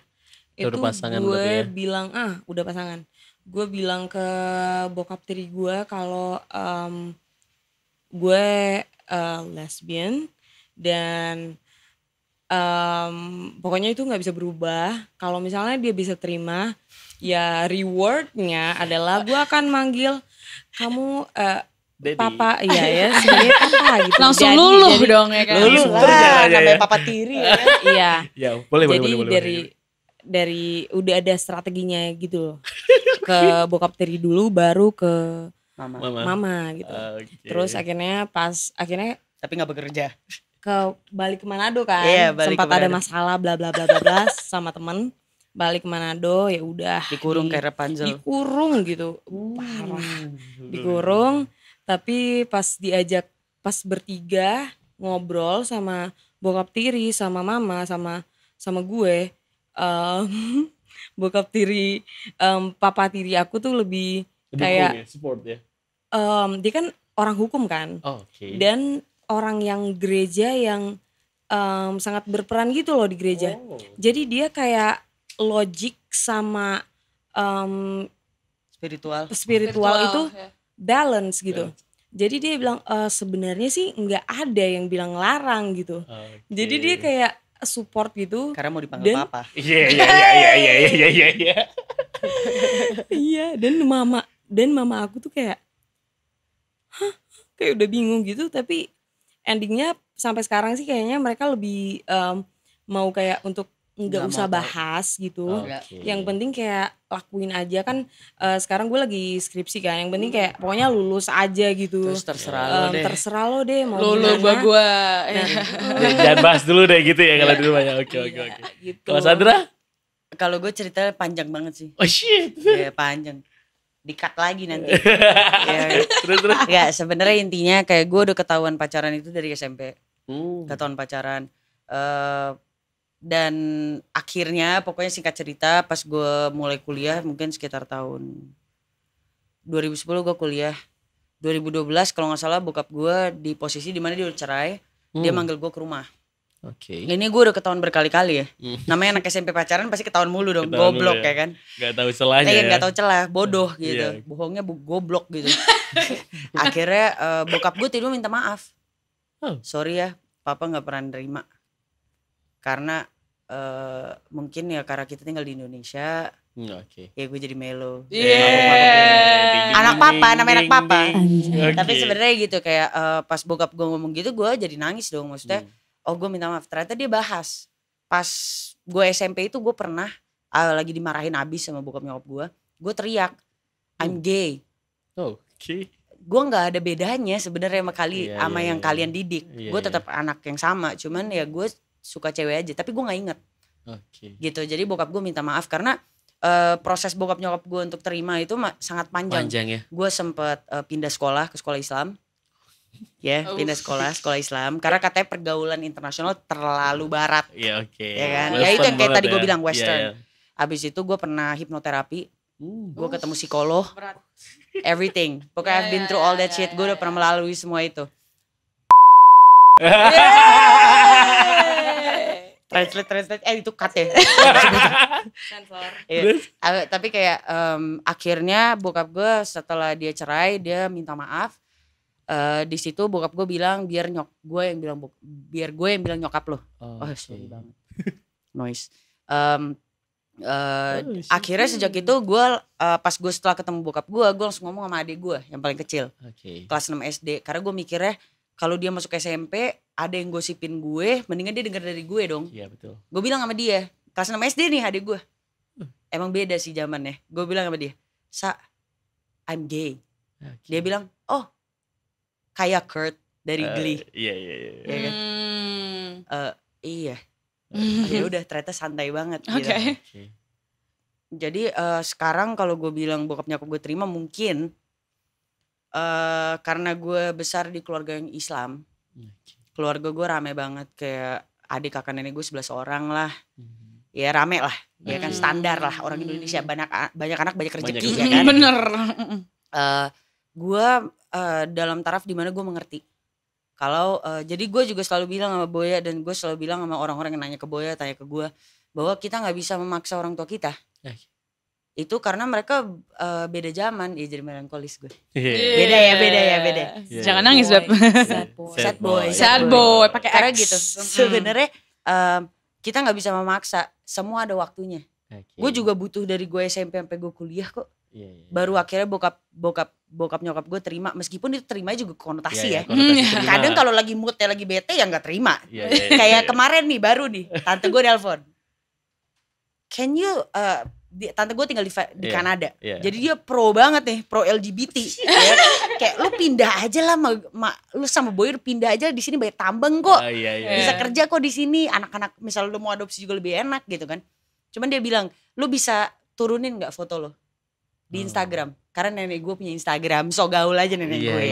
Udah Itu pasangan gue berarti ya? bilang udah pasangan. Gue bilang ke bokap tiri gue kalau gue lesbian dan pokoknya itu nggak bisa berubah. Kalau misalnya dia bisa terima, ya rewardnya adalah gue akan manggil kamu Daddy. papa, iya ya sebagai papa gitu. Langsung Jadi- luluh jadi- dong ya kan. Luluh. Lah, Kerja aja namanya ya. papa tiri ya. Iya. Ya, boleh. Jadi dari udah ada strateginya gitu loh. Ke bokap tiri dulu baru ke Mama. mama gitu. Oke. Terus akhirnya Tapi gak bekerja. balik ke Manado kan. Iya, balik Sempat ke ada Manado. masalah bla bla bla bla bla sama temen. Balik ke Manado ya udah Dikurung kayak Rapunzel. dikurung gitu. Parah. Dikurung tapi pas bertiga ngobrol sama bokap tiri sama mama sama gue bokap tiri papa tiri aku tuh lebih kayak support ya. dia kan orang hukum kan Oke. dan orang yang gereja yang sangat berperan gitu loh di gereja. Oh. Jadi dia kayak logik sama spiritual itu ya. balance gitu. Jadi dia bilang sebenarnya sih nggak ada yang bilang larang gitu. Oke. Jadi dia kayak support gitu. Karena mau dipanggil Dan- papa. Iya. Iya, dan mama aku tuh kayak kayak udah bingung gitu, tapi endingnya sampai sekarang sih kayaknya mereka lebih mau kayak untuk nggak Nggak usah mau tahu. bahas gitu. Oke. Yang penting kayak lakuin aja kan. Sekarang gue lagi skripsi kan, yang penting kayak pokoknya lulus aja gitu. Terus terserah lo deh. Terserah lo deh mau Lulu gimana. gua. Jangan bahas dulu deh gitu ya kalau di rumah ya. Oke. Iya, gitu. Kalau Sandra? Kalau gue ceritanya panjang banget sih. Oh shit. Ya panjang. Di-cut lagi nanti. Ya, Terus. ya sebenarnya intinya kayak gue udah ketahuan pacaran itu dari SMP. Ketahuan pacaran. Dan akhirnya pokoknya singkat cerita pas gue mulai kuliah mungkin sekitar tahun 2010 gue kuliah. 2012 kalau gak salah bokap gue di posisi dimana dia udah cerai. Dia manggil gue ke rumah. Oke. Ini gue udah ketahuan berkali-kali ya. Namanya anak SMP pacaran pasti ketahuan mulu dong. Ketahuan Goblok mulu ya. ya kan. Gak tahu celahnya ya. Gak tahu celah, bodoh gitu. Iya. Bohongnya goblok gitu. Akhirnya bokap gue tidur minta maaf. Oh. Sorry ya, papa gak pernah nerima. Karena mungkin ya karena kita tinggal di Indonesia, Oke. ya gue jadi melo. Anak papa, namanya anak papa. Oke. Tapi sebenarnya gitu kayak pas bokap gue ngomong gitu gue jadi nangis dong. Maksudnya oh gue minta maaf. Ternyata dia bahas. Pas gue SMP itu gue pernah lagi dimarahin abis sama bokap nyokap gue. Gue teriak I'm gay. Oke. Gue nggak ada bedanya sebenarnya sama Iya, yang iya. kalian didik. Iya, Gue iya. tetap anak yang sama. Cuman ya gue suka cewek aja. Tapi gue nggak inget Oke. gitu. Jadi bokap gue minta maaf karena proses bokap nyokap gue untuk terima itu sangat panjang. Panjang ya. Gue sempet pindah sekolah ke sekolah Islam. Ya, pindah sekolah Islam. Karena katanya pergaulan internasional terlalu barat. Iya, oke. Ya kan? Western Ya itu yang kayak banget tadi gue ya. bilang western. Iya, iya. Abis itu gue pernah hipnoterapi. Gue ketemu psikolog. Berat. Everything. Pokoknya I've been through all that shit. Gue udah pernah melalui semua itu. Translate. Itu cut ya. Sensor. Iya. Tapi kayak akhirnya bokap gue setelah dia cerai dia minta maaf. Di situ bokap gue bilang biar gue yang bilang nyokap lo. Oh sorry banget. Noise. Akhirnya sejak itu gue pas gue setelah ketemu bokap gue langsung ngomong sama adik gue yang paling kecil. Kelas 6 SD. Karena gue mikirnya kalau dia masuk SMP ada yang gosipin gue, mendingan dia denger dari gue dong. Iya betul. Gue bilang sama dia, kelas 6 SD nih adik gue. Emang beda sih zamannya. Gue bilang sama dia, I'm gay. Okay. Dia bilang, oh kayak Kurt dari Glee. Iya. Ya kan? Iya. Ya udah ternyata santai banget. Oke. Oke. Jadi sekarang kalau gue bilang bokap nyokap gue terima mungkin karena gue besar di keluarga yang Islam. Keluarga gue rame banget, kayak adik kakak nenek gue 11 orang lah. Ya rame lah, ya kan standar lah orang Indonesia, banyak anak banyak rezeki ya kan. Bener. Gue dalam taraf dimana gue mengerti. Kalau jadi gue juga selalu bilang sama Boya dan gue selalu bilang sama orang-orang yang nanya ke Boya, tanya ke gue bahwa kita nggak bisa memaksa orang tua kita. Itu karena mereka beda zaman. Ya jadi melankolis gue. Beda ya. Yeah. Jangan nangis Beb. Sad boy pakai karena gitu. Sebenarnya kita nggak bisa memaksa, semua ada waktunya. Gue juga butuh dari gue SMP sampai gue kuliah kok. Baru akhirnya bokap nyokap gue terima, meskipun itu terimanya juga konotasi ya. Kadang kalau lagi moodnya lagi bete ya nggak terima. Kayak kemarin nih baru nih tante gue nelpon, can you tante gue tinggal di Kanada. Jadi dia pro banget nih, pro LGBT. Ya. Kayak lu pindah aja lah, lu sama Boy pindah aja di sini banyak tambang kok. Bisa kerja kok di sini. Anak-anak misal lu mau adopsi juga lebih enak gitu kan. Cuman dia bilang, lu bisa turunin nggak foto lo di Instagram? Karena nenek gue punya Instagram, so gaul aja nenek gue.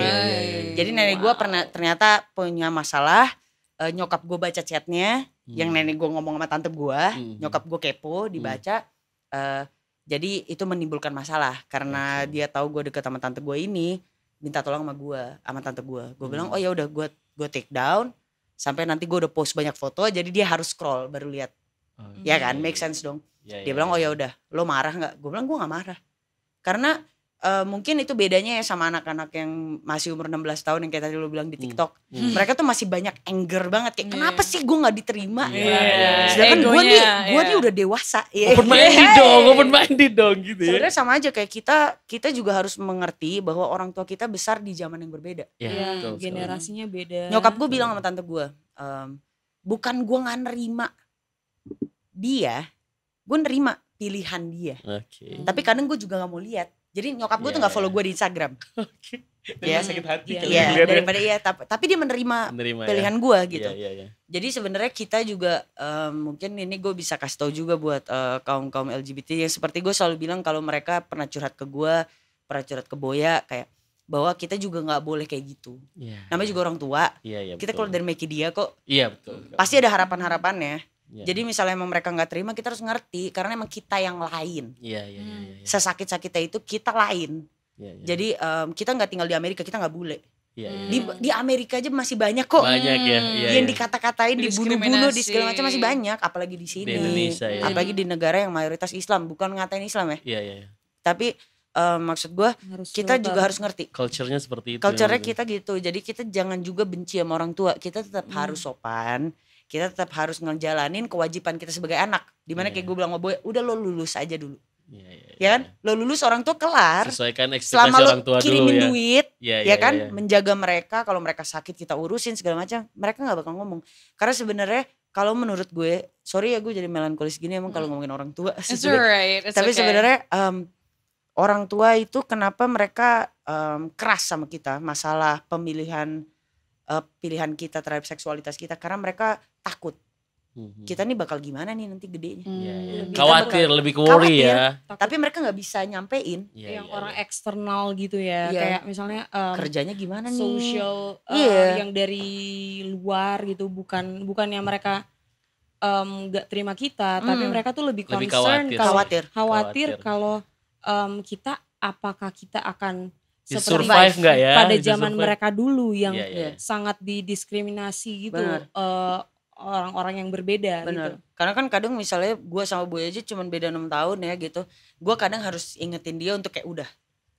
Jadi nenek gue ternyata punya masalah. Nyokap gue baca chatnya, yang nenek gue ngomong sama tante gue, nyokap gue kepo, dibaca. Jadi itu menimbulkan masalah karena dia tahu gue deket sama tante gue ini, minta tolong sama tante gue. Gue bilang oh ya udah gue take down sampai nanti gue udah post banyak foto, jadi dia harus scroll baru lihat. Ya kan, make sense dong. Dia bilang oh ya udah, lo marah nggak? Gue bilang gue nggak marah karena mungkin itu bedanya ya sama anak-anak yang masih umur 16 tahun yang kayak tadi lo bilang di TikTok. Mereka tuh masih banyak anger banget kayak kenapa sih gue gak diterima. Sedangkan gue nih udah dewasa. Open minded dong gitu ya. Sebenarnya sama aja kayak kita juga harus mengerti bahwa orang tua kita besar di zaman yang berbeda. Generasinya beda. Nyokap gue bilang sama tante gue, bukan gue gak nerima dia, gue nerima pilihan dia. Tapi kadang gue juga gak mau lihat. Jadi nyokap gue tuh gak follow gue di Instagram. Ya sakit hati. Daripada tapi dia menerima pilihan gue gitu. Jadi sebenarnya kita juga mungkin ini gue bisa kasih tahu juga buat kaum LGBT yang seperti gue selalu bilang kalau mereka pernah curhat ke gue, pernah curhat ke Boya kayak bahwa kita juga nggak boleh kayak gitu. Namanya juga orang tua. Kita kalau dari Meki dia kok. Pasti ada harapan-harapannya. Jadi misalnya emang mereka gak terima kita harus ngerti karena emang kita yang lain. Sesakit-sakitnya itu kita lain. Jadi kita gak tinggal di Amerika, kita gak bule. Di Amerika aja masih banyak kok. Yang dikata-katain, dibunuh-bunuh, di segala macam masih banyak. Apalagi di sini. Di Indonesia, apalagi di negara yang mayoritas Islam. Bukan ngatain Islam ya. Tapi maksud gue kita juga harus ngerti. Culture-nya seperti itu. Culture-nya kita gitu. Jadi kita jangan juga benci sama orang tua. Kita tetap harus sopan. Kita tetap harus ngejalanin kewajiban kita sebagai anak. Dimana kayak gue bilang sama Boy, udah lo lulus aja dulu. Ya kan? Lo lulus orang tua kelar. Sesuaikan ekspektasi selama orang tua lo kirimin dulu duit, ya kan? Menjaga mereka, kalau mereka sakit kita urusin segala macam. Mereka gak bakal ngomong. Karena sebenarnya kalau menurut gue, sorry ya gue jadi melankolis gini emang kalau ngomongin orang tua. Tapi sebenarnya orang tua itu kenapa mereka keras sama kita masalah pilihan kita terhadap seksualitas kita karena mereka takut kita nih bakal gimana nih nanti gedenya. Iya, iya. Lebih Khawatir, takut. lebih ke worry Khawatir. ya. Tapi mereka nggak bisa nyampein Iya, yang iya, orang iya. eksternal gitu ya, Iya. kayak misalnya kerjanya gimana nih. social Iya. yang dari luar gitu, bukannya mereka nggak terima kita, tapi mereka tuh lebih Lebih concern khawatir. kalau Khawatir. Khawatir. kalau kita apakah kita akan Di seperti survive nggak ya? pada Di zaman survive. mereka dulu yang Iya, iya. sangat didiskriminasi gitu, Benar. orang-orang yang berbeda gitu. Bener. Karena kan kadang misalnya gue sama Boy aja cuman beda 6 tahun ya gitu. Gue kadang harus ingetin dia untuk kayak udah.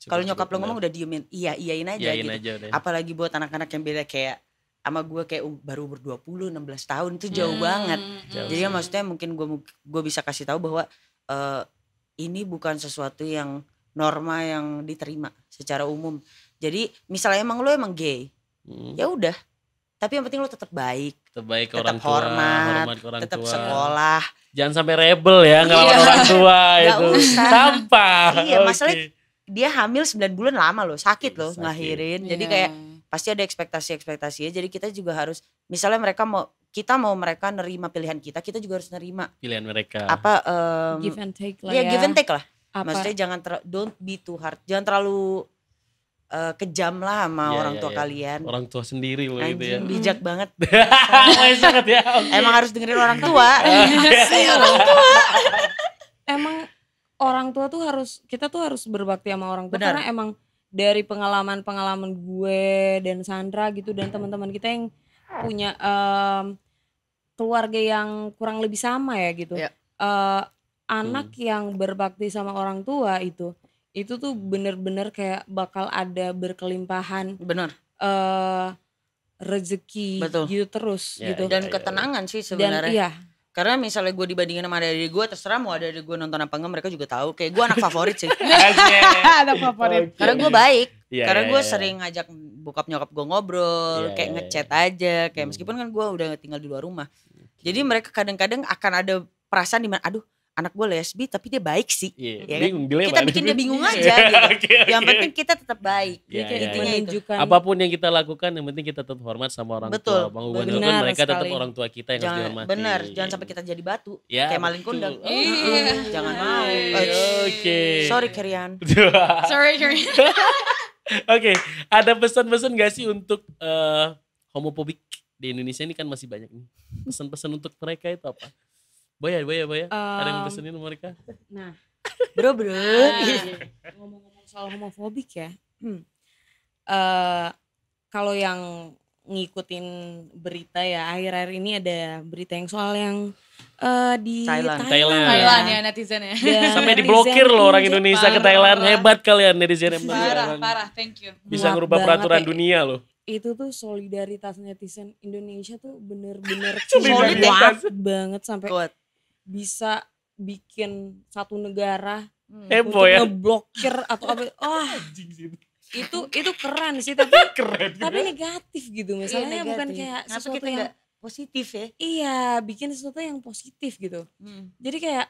Kalau nyokap lo ngomong udah diemin. Iyain aja Iyain gitu. aja udah. Apalagi buat anak-anak yang beda kayak sama gue kayak baru ber-20, 16 tahun itu jauh banget. Jauh Jadi sih. ya maksudnya mungkin gue bisa kasih tahu bahwa ini bukan sesuatu yang norma yang diterima secara umum. Jadi misalnya emang lo emang gay, ya udah. Tapi yang penting lo tetap baik, Terbaik ke tetap orang tua, hormat, hormat ke orang tetap tua. sekolah. Jangan sampai rebel ya ngelawan Iya. orang tua Nggak itu. usah. Sampah. Iya, Oke. masalahnya dia hamil 9 bulan lama loh, sakit loh Sakit. ngelahirin. Jadi Iya. kayak pasti ada ekspektasi-ekspektasinya. Jadi kita juga harus, misalnya kita mau mereka nerima pilihan kita juga harus nerima Pilihan mereka. apa Give and take lah ya ya. give and take lah. Apa- Maksudnya jangan don't be too hard, jangan terlalu kejam lah sama Iya, orang iya, tua iya. kalian. Orang tua sendiri loh itu ya. Anjing bijak banget. Wah, sangat ya. Oke. Emang harus dengerin orang tua. Emang orang tua tuh kita tuh harus berbakti sama orang tua, Benar. karena emang dari pengalaman gue dan Sandra gitu dan teman-teman kita yang punya keluarga yang kurang lebih sama ya gitu. Iya. Anak yang berbakti sama orang tua itu tuh bener-bener kayak bakal ada berkelimpahan Bener. rezeki Betul. gitu terus Ya, gitu. ya. Dan ketenangan sih Dan sebenarnya. iya, Karena misalnya gue dibandingin sama adik gue, terserah mau adik gue nonton apa enggak, mereka juga tahu. Kayak gue anak favorit sih. Ada favorit. Karena gue baik. Iya, Karena iya, gue iya. sering ngajak bokap nyokap gue ngobrol, Iya, kayak iya, ngechat aja, kayak meskipun kan gue udah tinggal di luar rumah. Jadi mereka kadang-kadang akan ada perasaan di mana, aduh anak gue lesbi tapi dia baik sih. Iya, Ya kan? bingung dilema. Kita bikin dia bingung aja gitu. Oke, Yang oke. penting kita tetap baik. Iya, kayak iya, intinya iya. itu. menunjukkan Apapun yang kita lakukan yang penting kita tetap hormat sama orang Betul, tua. Menghubungkan benar mereka tetap sekali. orang tua kita yang harus Jangan, dihormati. benar, jangan sampai kita jadi batu. Ya, kayak maling betul. kundang. Iya. Jangan mau. Oke. Sorry Kerian. Sorry, Karen. Oke, ada pesan-pesan gak sih untuk homofobik di Indonesia ini kan masih banyak nih. Pesan-pesan untuk mereka itu apa? Boya. Ada yang pesenin sama mereka? Nah, Bro. ngomong-ngomong soal homofobik ya, kalau yang ngikutin berita ya akhir-akhir ini ada berita yang soal yang di Thailand. Thailand ya netizen ya. Dan Sampai netizen diblokir loh orang Indonesia Indonesia ke parah. Thailand. Hebat kalian netizen yang Parah, thank you. bisa Muak ngerubah banget peraturan ya. dunia loh. Itu tuh solidaritas netizen Indonesia tuh bener-bener Solidaritas. kuat banget sampai Kuat. bisa bikin satu negara Heboh untuk ya. ngeblokir atau apa. Anjing sih. Itu keren sih, tapi Keren. tapi negatif gitu misalnya, Iya, bukan negatif. kayak Kenapa sesuatu kita yang nggak positif ya? iya bikin sesuatu yang positif gitu. Jadi kayak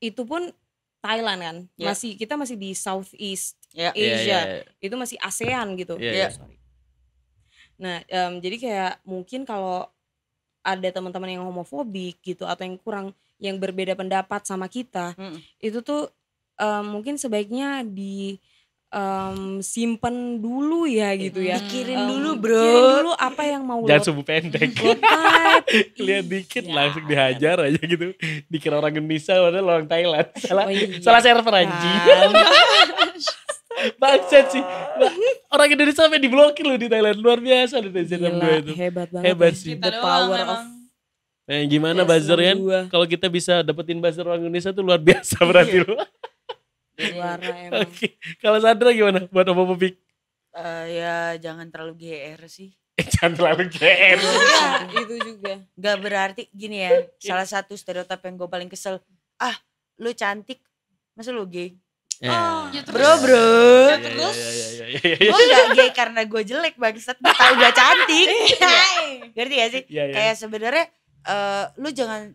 itu pun Thailand kan, Ya. kita masih di Southeast Ya. Asia, Iya. itu masih ASEAN gitu. Iya, iya. Sorry. Nah, jadi kayak mungkin kalau ada teman-teman yang homofobik gitu atau yang berbeda pendapat sama kita, itu tuh mungkin sebaiknya simpen dulu ya gitu ya. Pikirin dulu bro. Pikirin dulu apa yang mau Jangan lo subuh pendek. type. Lihat dikit Iya. langsung dihajar aja gitu. Dikira orang Indonesia padahal orang Thailand. Salah Oh iya. salah server anjing. Bangsat sih. Orang Indonesia sampai diblokir loh di Thailand. Luar biasa netizen Gila, dua itu. hebat banget. Hebat ya. sih. Kita The doang power emang. of Gimana Yes, buzzer kan? dua. Kalau kita bisa dapetin buzzer orang Indonesia tuh luar biasa berarti loh. suara emang. Oke. Kalau Sandra gimana buat homofobik? Ya jangan terlalu GR sih. Jangan terlalu GR. Iya, itu juga. Gak berarti gini ya. Salah satu stereotip yang gue paling kesel. Ah, lu cantik, masa lu gay? Ya. Ya terus. Bro. Ya terus. Gue gak gay karena gue jelek bangsat. Gue tau gak cantik. Ngerti gak sih? Iya, iya. Kayak sebenarnya lu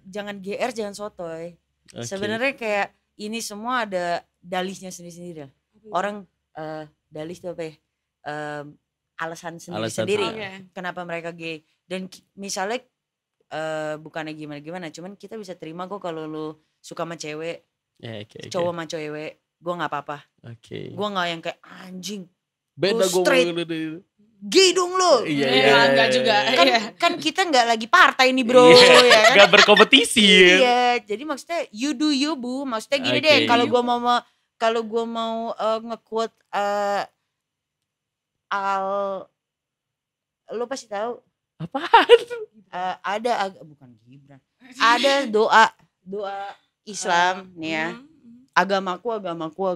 jangan GR, jangan sotoy. Oke. Sebenarnya kayak ini semua ada dalihnya sendiri-sendiri. Orang dalih itu apa ya? Alasan sendiri-sendiri. sendiri. Oke. Kenapa mereka gay. Dan misalnya bukannya gimana-gimana, cuman kita bisa terima kok kalau lu suka sama cewek, Ya, oke. cowok sama cewek, gue nggak apa-apa. Oke. Gue nggak yang kayak anjing, Beda Go straight. gue. gay dong lo. Iya, Enggak juga. Kan kita nggak lagi partai nih bro, Iya. ya kan? Gak berkompetisi. Iya, jadi maksudnya you do you bu, maksudnya gini Oke. deh, kalau gue mau nge-quote lo pasti tahu Apaan? bukan Gibran, ada doa Islam nih ya. Agamaku.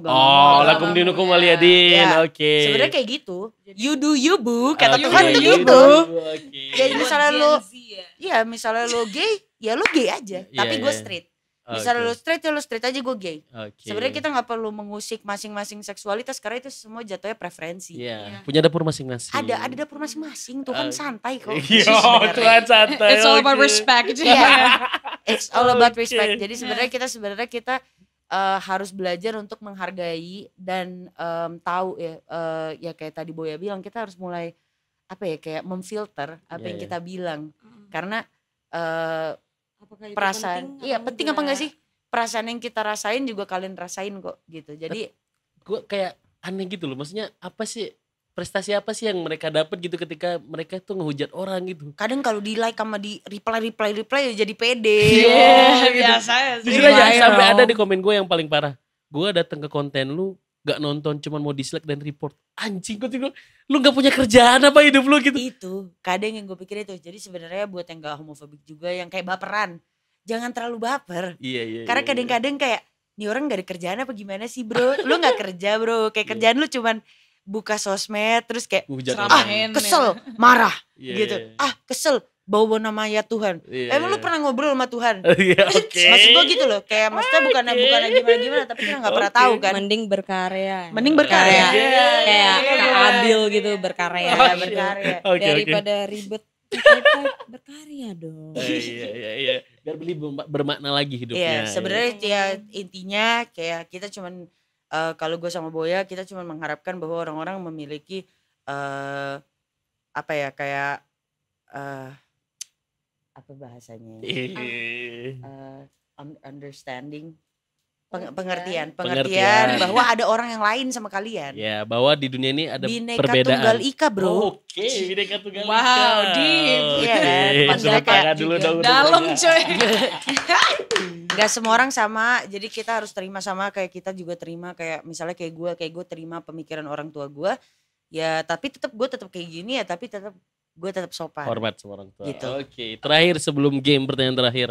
Oh, lakum dinukum waliyadin. Ya. Oke. Sebenarnya kayak gitu. You do you bu, kata Oke. Tuhan You do tuh you, gitu. Oke. Jadi misalnya lo, Gen Z ya. iya misalnya lo gay, ya lo gay aja. Iya, Tapi gue iya. straight. Misalnya lo straight ya lo straight aja, gue gay. Oke. Sebenarnya kita nggak perlu mengusik masing-masing seksualitas karena itu semua jatuhnya preferensi. Iya, punya dapur masing-masing. Ada dapur masing-masing. Tuhan santai kok. Iya, sebenarnya. Tuhan santai. It's all about oke. respect. Iya. It's all about Oke. respect. Jadi sebenarnya kita harus belajar untuk menghargai dan tahu ya, ya kayak tadi Boya bilang, kita harus mulai apa ya, kayak memfilter apa yang Iya. kita bilang, karena Apakah itu perasaan penting apa enggak enggak? sih, perasaan yang kita rasain juga kalian rasain kok gitu. Jadi Gue kayak aneh gitu loh, maksudnya apa sih, prestasi apa sih yang mereka dapat gitu ketika mereka tuh ngehujat orang gitu. kadang kalau di like sama di reply ya jadi pede. Biasa ya sih. Jujur aja Viral. sampai ada di komen gue yang paling parah. Gue datang ke konten lu gak nonton, cuman mau dislike dan report. Anjing, gue lu gak punya kerjaan apa hidup lu gitu. Itu kadang yang gue pikir itu. Jadi sebenarnya buat yang gak homofobik juga, yang kayak baperan, jangan terlalu baper. Iya. Karena kadang-kadang kayak nih orang gak ada kerjaan apa gimana sih bro? Lu gak kerja bro, kayak kerjaan lu cuman buka sosmed terus kayak Hujat Ceramahin. kesel, marah Iya, gitu. iya. Kesel, bawa nama ya Tuhan. Iya, Emang lu iya. pernah ngobrol sama Tuhan? Iya, oke. Maksud gue gitu loh, kayak maksudnya bukan gimana-gimana, tapi kita gak pernah Oke. tahu kan. Mending berkarya. Mending berkarya. Kayak Iya. Kak Abil gitu berkarya. Iya, berkarya. Oke. Daripada ribet. Kita berkarya dong. Iya. Biar beli bermakna lagi hidupnya. Iya, sebenarnya ya intinya kayak kita cuman kalau gue sama Boya kita cuman mengharapkan bahwa orang-orang memiliki apa ya, kayak apa bahasanya? Iya. Understanding, pengertian Pengertian. bahwa ada orang yang lain sama kalian. Ya, bahwa di dunia ini ada Bineka perbedaan. Tunggal Ika, bro. Oke, Bineka Tunggal Ika. Wow, deep. Oke, Iya kan? Maksudnya tepuk tangan kayak dulu juga dong. Dalam coy. Gak semua orang sama, jadi kita harus terima sama, kayak kita juga terima kayak misalnya kayak gue terima pemikiran orang tua gue, ya tapi gue tetap kayak gini ya, tapi gue tetap sopan. Hormat sama orang tua. Gitu. Oke, terakhir sebelum game, pertanyaan terakhir.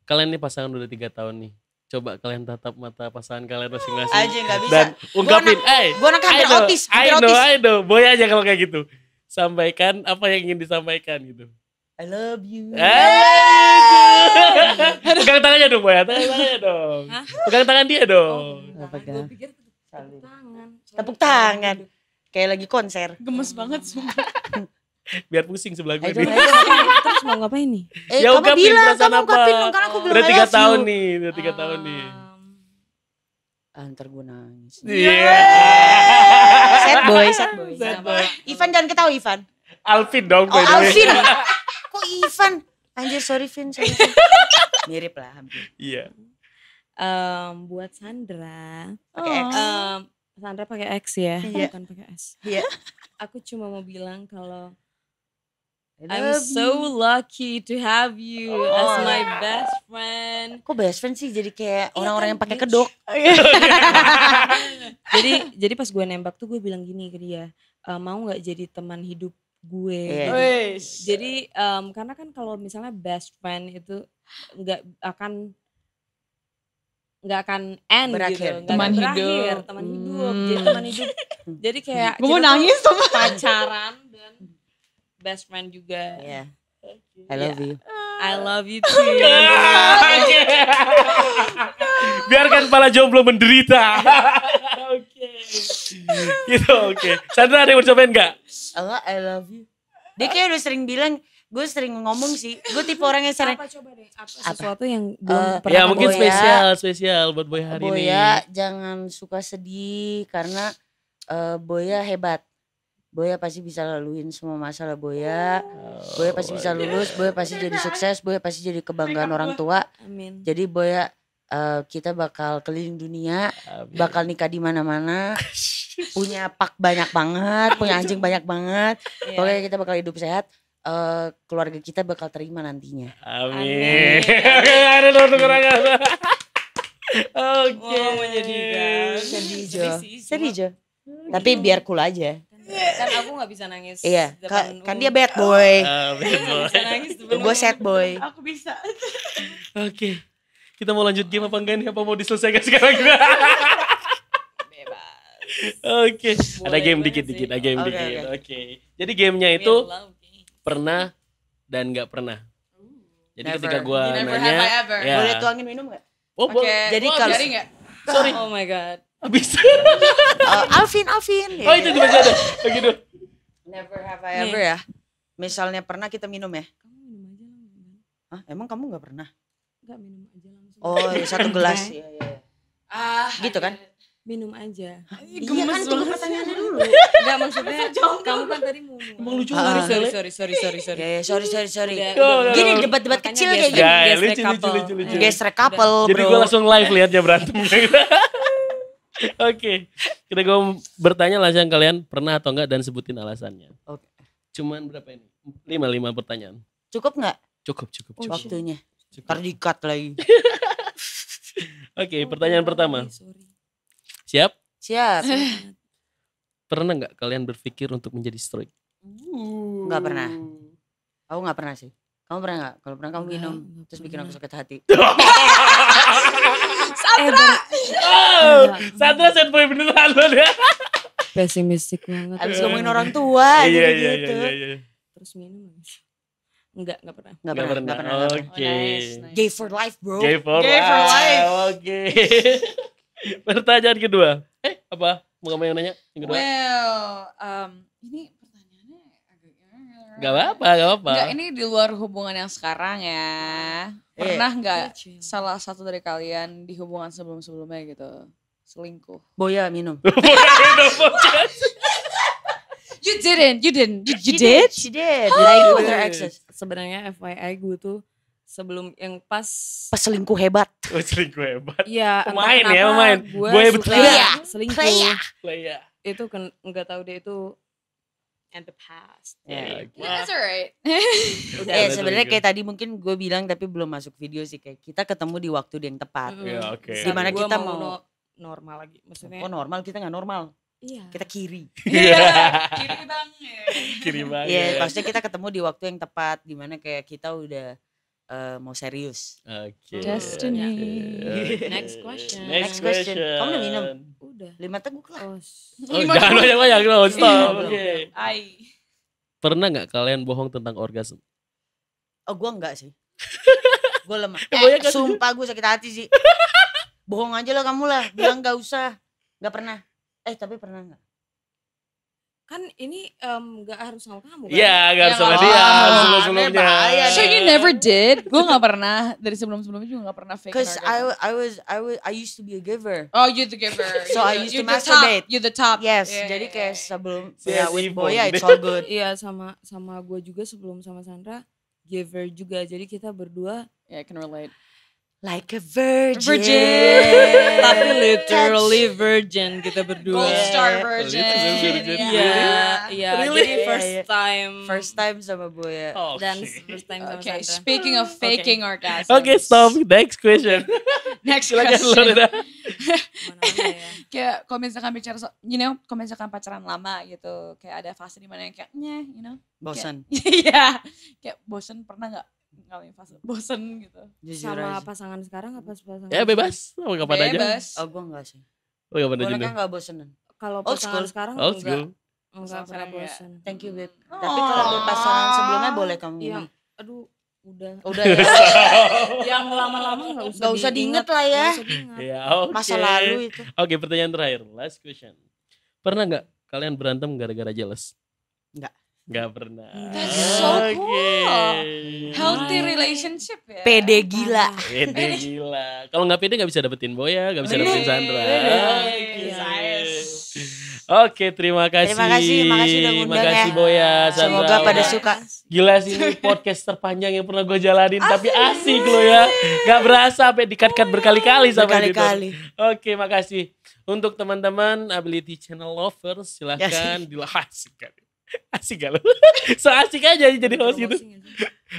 Kalian nih pasangan udah 3 tahun nih. Coba kalian tatap mata pasangan kalian masing-masing. Aja nggak bisa. Dan ungkapin, Gue anak hampir autis, I know. Boy aja kalau kayak gitu. Sampaikan apa yang ingin disampaikan gitu. I love you. Pegang tangannya dong, Boy. Pegang tangannya dong. Pegang tangan dia dong. Gue pikir tepuk tangan. Tepuk tangan. Kayak lagi konser. Gemes banget sumpah. Biar pusing sebelah gue Ayo, nih. Terus mau ngapain nih? Ya, kamu ungkapin bilang, perasaan kamu apa. ungkapin dong, karena aku bilang Udah I 3 love tahun you. nih, udah 3 tahun nih. Ntar gue nangis. Iya. Sad boy. Sad boy. Ivan jangan ketawa Ivan. Alvin dong. Oh by the way. Alvin. Kok Ivan? Anjir sorry Vin. Mirip lah hampir. Iya. Buat Sandra. Pakai X. Sandra pakai X ya, Iya. bukan pakai S. Iya. Aku cuma mau bilang kalau I I'm love so you. lucky to have you as my best friend. Kok best friend sih jadi kayak Iya orang-orang kan, yang pakai bitch. kedok. jadi pas gue nembak tuh gue bilang gini ke dia, mau nggak jadi teman hidup gue? Iya. Gitu. Wes. Jadi karena kan kalau misalnya best friend itu nggak akan end Berakhir. gitu, nggak Teman akan berakhir, hidup. teman hidup, jadi teman hidup. Jadi kayak Gue mau kita tuh nangis sumpah. pacaran dan best friend juga. Iya. I love you. I love you too. Biarkan para jomblo menderita. Oke. Gitu, oke. Sandra ada yang mau disampaikan enggak? Enggak, I love you. Dia kayak udah sering bilang, gue sering ngomong sih. Gue tipe orang yang sering, Apa coba deh? Sesuatu yang belum Eh, pernah Ya kamu- mungkin Boya. spesial buat Boy hari ini. Boya jangan suka sedih karena Boya hebat. Boya pasti bisa laluin semua masalah Boya. Boya pasti bisa lulus, Boya pasti jadi sukses, Boya pasti jadi kebanggaan orang tua. Amin. Jadi Boya kita bakal keliling dunia, bakal nikah di mana-mana, punya pak banyak banget, punya anjing banyak banget. Pokoknya kita bakal hidup sehat. Keluarga kita bakal terima nantinya. Amin. Oke, ada dong kekurangan. Oke. Oh, menyedihkan. Sedih Jo. Tapi biar cool aja. Kan aku gak bisa nangis. Iya, depan kan dia bad boy. Bisa nangis depan Gue sad boy. Aku bisa. Oke. Kita mau lanjut game apa enggak nih? Apa mau diselesaikan sekarang? bebas. Oke. Ada Boleh game banget dikit-dikit, sih. ada game Oke, dikit. oke. Oke. Jadi gamenya itu Feel love. pernah dan nggak pernah. Jadi Never. ketika gue Never nanya, have I ever. ya. Boleh tuangin minum gak? Oh, Oke. boleh. Jadi Oh, kalau- Jadi nggak? Sorry. Oh my god. Habis. Alvin. Oh itu masih ada. Begitu. Never have I ever ya. Misalnya pernah kita minum ya. Kamu minum aja lah. Hah, emang kamu gak pernah? Enggak minum aja langsung. Oh, ya, satu gelas. Iya, iya. Gitu kan? Minum aja. Iya kan, tunggu pertanyaannya dulu. Enggak maksudnya kamu kan tadi mau Emang lucu Ah. nggak sorry, sih? sorry. Ya, ya, sorry. Udah, Gini udah. debat-debat Makanya kecil kayak gesrek- gini. Gak, gesrek lucu, couple. lucu. Gesrek couple, Jadi bro. gue langsung live liatnya berantem. Oke. Kita gue bertanya langsung kalian pernah atau enggak dan sebutin alasannya. Oke. Cuman berapa ini? 5 pertanyaan. Cukup gak Cukup. waktunya? Cukup. Ntar di-cut lagi. Oke, pertanyaan pertama. Sorry. Siap? Siap. Pernah nggak kalian berpikir untuk menjadi stoik? Nggak pernah. Aku gak pernah sih. Kamu pernah gak? Kalau pernah kamu minum. Nggak Terus bikin aku sakit hati. Sandra set boy beneran loh dia. Pesimistik banget. Abis ngomongin orang tua Iya, jadi gitu. Terus minum habis. Enggak pernah. Gak pernah. Oke. Nice. Gay for life bro. Gay for Gay for life. Oke. Pertanyaan kedua. Apa? Mau kamu yang nanya? Yang kedua? Ini pertanyaannya agak Gak apa-apa. Enggak, ini di luar hubungan yang sekarang ya. Pernah nggak Chill. salah satu dari kalian di hubungan sebelum-sebelumnya gitu selingkuh? Boya minum. You didn't. You She did. Like with her exes. Sebenarnya FYI gue tuh sebelum yang pas Peselingkuh hebat. Oh, selingkuh hebat. ya Pemain ya, pemain. gue Gue suka Clea. selingkuh. Clea. Itu kan enggak tahu deh itu and the past. Ya. Oke. That's alright. Sebenarnya kayak tadi mungkin gue bilang tapi belum masuk video sih, kayak kita ketemu di waktu yang tepat. Ya, oke. Dimana Gua kita mau mau- normal lagi. Maksudnya Oh normal, kita nggak normal. iya. Kita kiri. Kiri banget. Kiri banget. Iya, maksudnya kita ketemu di waktu yang tepat, dimana kayak kita udah mau serius. Oke. Destiny. Oke. Next question. Next question. Kamu udah minum? Udah. 5 teguk lah. Oh, Oh, jangan banyak-banyak dong, stop. Belum. Oke. Ai. Pernah nggak kalian bohong tentang orgasme? Oh gue enggak sih. Gue lemah. Boya kan- Sumpah gue sakit hati sih. Bohong aja lah kamu lah. Bilang gak usah. Gak pernah. Tapi pernah gak? kan ini enggak harus sama kamu kan? Iya, gak harus Ya, sama nggak dia. apa-apa. Sebelum-sebelumnya. Bahaya So you never did? Gue gak pernah. Dari sebelum-sebelumnya juga gak pernah fake. Because orgasm. I used to be a giver. Oh, you the giver. So I used to You the masturbate. top. You the top. Yes, Yeah, jadi yeah, kayak yeah. sebelum Yes, with evil. Boya it's all good. Iya sama gue juga sebelum sama Sandra giver juga. Jadi kita berdua Yeah, I can relate. Like a virgin. Virgin. tapi literally virgin kita berdua. Gold star Literally virgin. virgin. Iya, iya. Really? Jadi Iya, first iya. time First time sama Boya. Oh, dan oke. first time sama Okay, Sandra. speaking of faking orgasm. Oke, stop. Next question. Next Silakan question. Lorena. Mana-mana ya. Kayak kalau misalkan bicara, kalau misalkan pacaran lama gitu, kayak ada fase dimana yang kayak, Bosan. Iya, kayak bosen, pernah nggak ngalamin fase bosen gitu? Jujur Sama aja. pasangan sekarang apa pasangan? Ya bebas. Mau kapan aja. Bebas. Oh gue enggak sih. Oh, kapan aja. Boleh nih. kan gak bosenan? Kalau Old pasangan school. sekarang Old enggak school. enggak pernah Sekarang ya. bosan. Thank you, babe. Tapi kalau buat pasangan sebelumnya boleh kamu Iya. minum. Aduh, udah. Udah ya. Yang lama-lama enggak usah Gak usah diinget lah ya. Nggak usah diingat. Ya, oke. Masa lalu itu. Oke, pertanyaan terakhir. Last question. Pernah nggak kalian berantem gara-gara jealous? Nggak. Nggak pernah. That's so Oke. cool. Healthy relationship ya. Pede gila. Pede gila. Kalau nggak pede nggak bisa dapetin Boya, nggak bisa dapetin Sandra. Iya. Oke. Yes. Oke, terima kasih. Makasih udah ngundang Makasih ya. Boya, Sandra. Semoga pada suka. Gila sih ini podcast terpanjang yang pernah gue jalanin. Tapi asik loh ya. Gak berasa sampai di-cut berkali-kali sama editor. Berkali-kali. Oke, makasih. Untuk teman-teman Ability Channel Lovers silahkan asik kan. Asik gak lo? So asik aja jadi host gitu.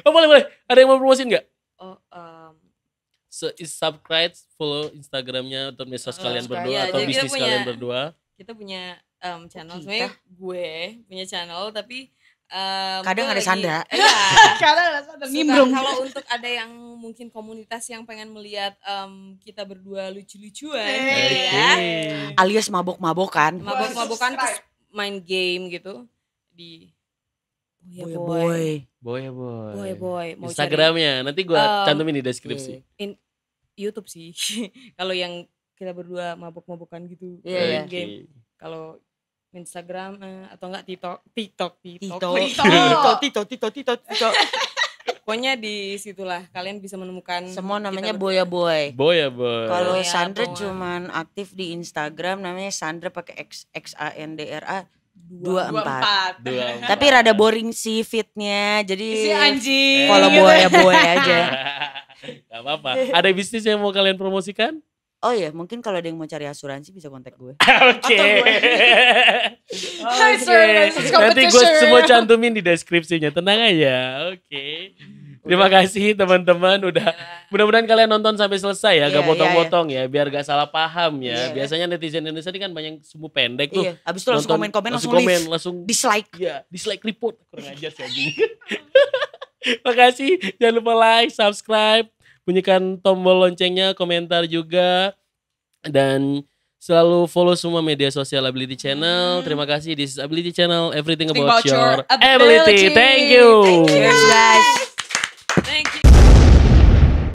Oh boleh. Ada yang mau promosiin gak? Subscribe, follow Instagramnya atau medsos kalian berdua ya, atau jadi bisnis kalian berdua. Kita punya channel, sebenarnya gue punya channel tapi Kadang ada Sandra. Karena ada nimbrung. Kalau untuk ada yang mungkin komunitas yang pengen melihat kita berdua lucu-lucuan ya, Alias mabok-mabokan. mabok-mabokan terus main game gitu di Boy. Boy. Mau Instagramnya nanti gue cantumin di deskripsi. cari YouTube sih. Kalau yang kita berdua mabok-mabokan gitu, Iya, main game. Kalau Instagram atau enggak TikTok. Tito. Pokoknya di situlah kalian bisa menemukan Semua namanya kita Boya Boy. Boy. Kalau Boya, Sandra Boya. cuman aktif di Instagram namanya Sandra pakai XANDRA 24. Tapi rada boring sih fitnya. Jadi Si anjing. follow Boya Boy aja. Gak apa-apa. Ada bisnis yang mau kalian promosikan? Oh iya, mungkin kalau ada yang mau cari asuransi bisa kontak gue. Oke. Hi, sir. This is Nanti gue competition. semua cantumin di deskripsinya. Tenang aja. Oke. Terima kasih teman-teman udah. Mudah-mudahan kalian nonton sampai selesai ya, gak Iya, potong-potong ya, biar gak salah paham ya. Iya. Biasanya netizen Indonesia ini kan banyak sumbu pendek tuh. Iya, abis itu langsung Nonton, komen-komen langsung leave. langsung Dislike. ya, dislike report. Kurang ajar sih anjing. Makasih, jangan lupa like, subscribe, bunyikan tombol loncengnya, komentar juga, dan selalu follow semua media sosial Ability Channel. Terima kasih, this is Ability Channel, everything about your ability. Thank you. Cheers guys.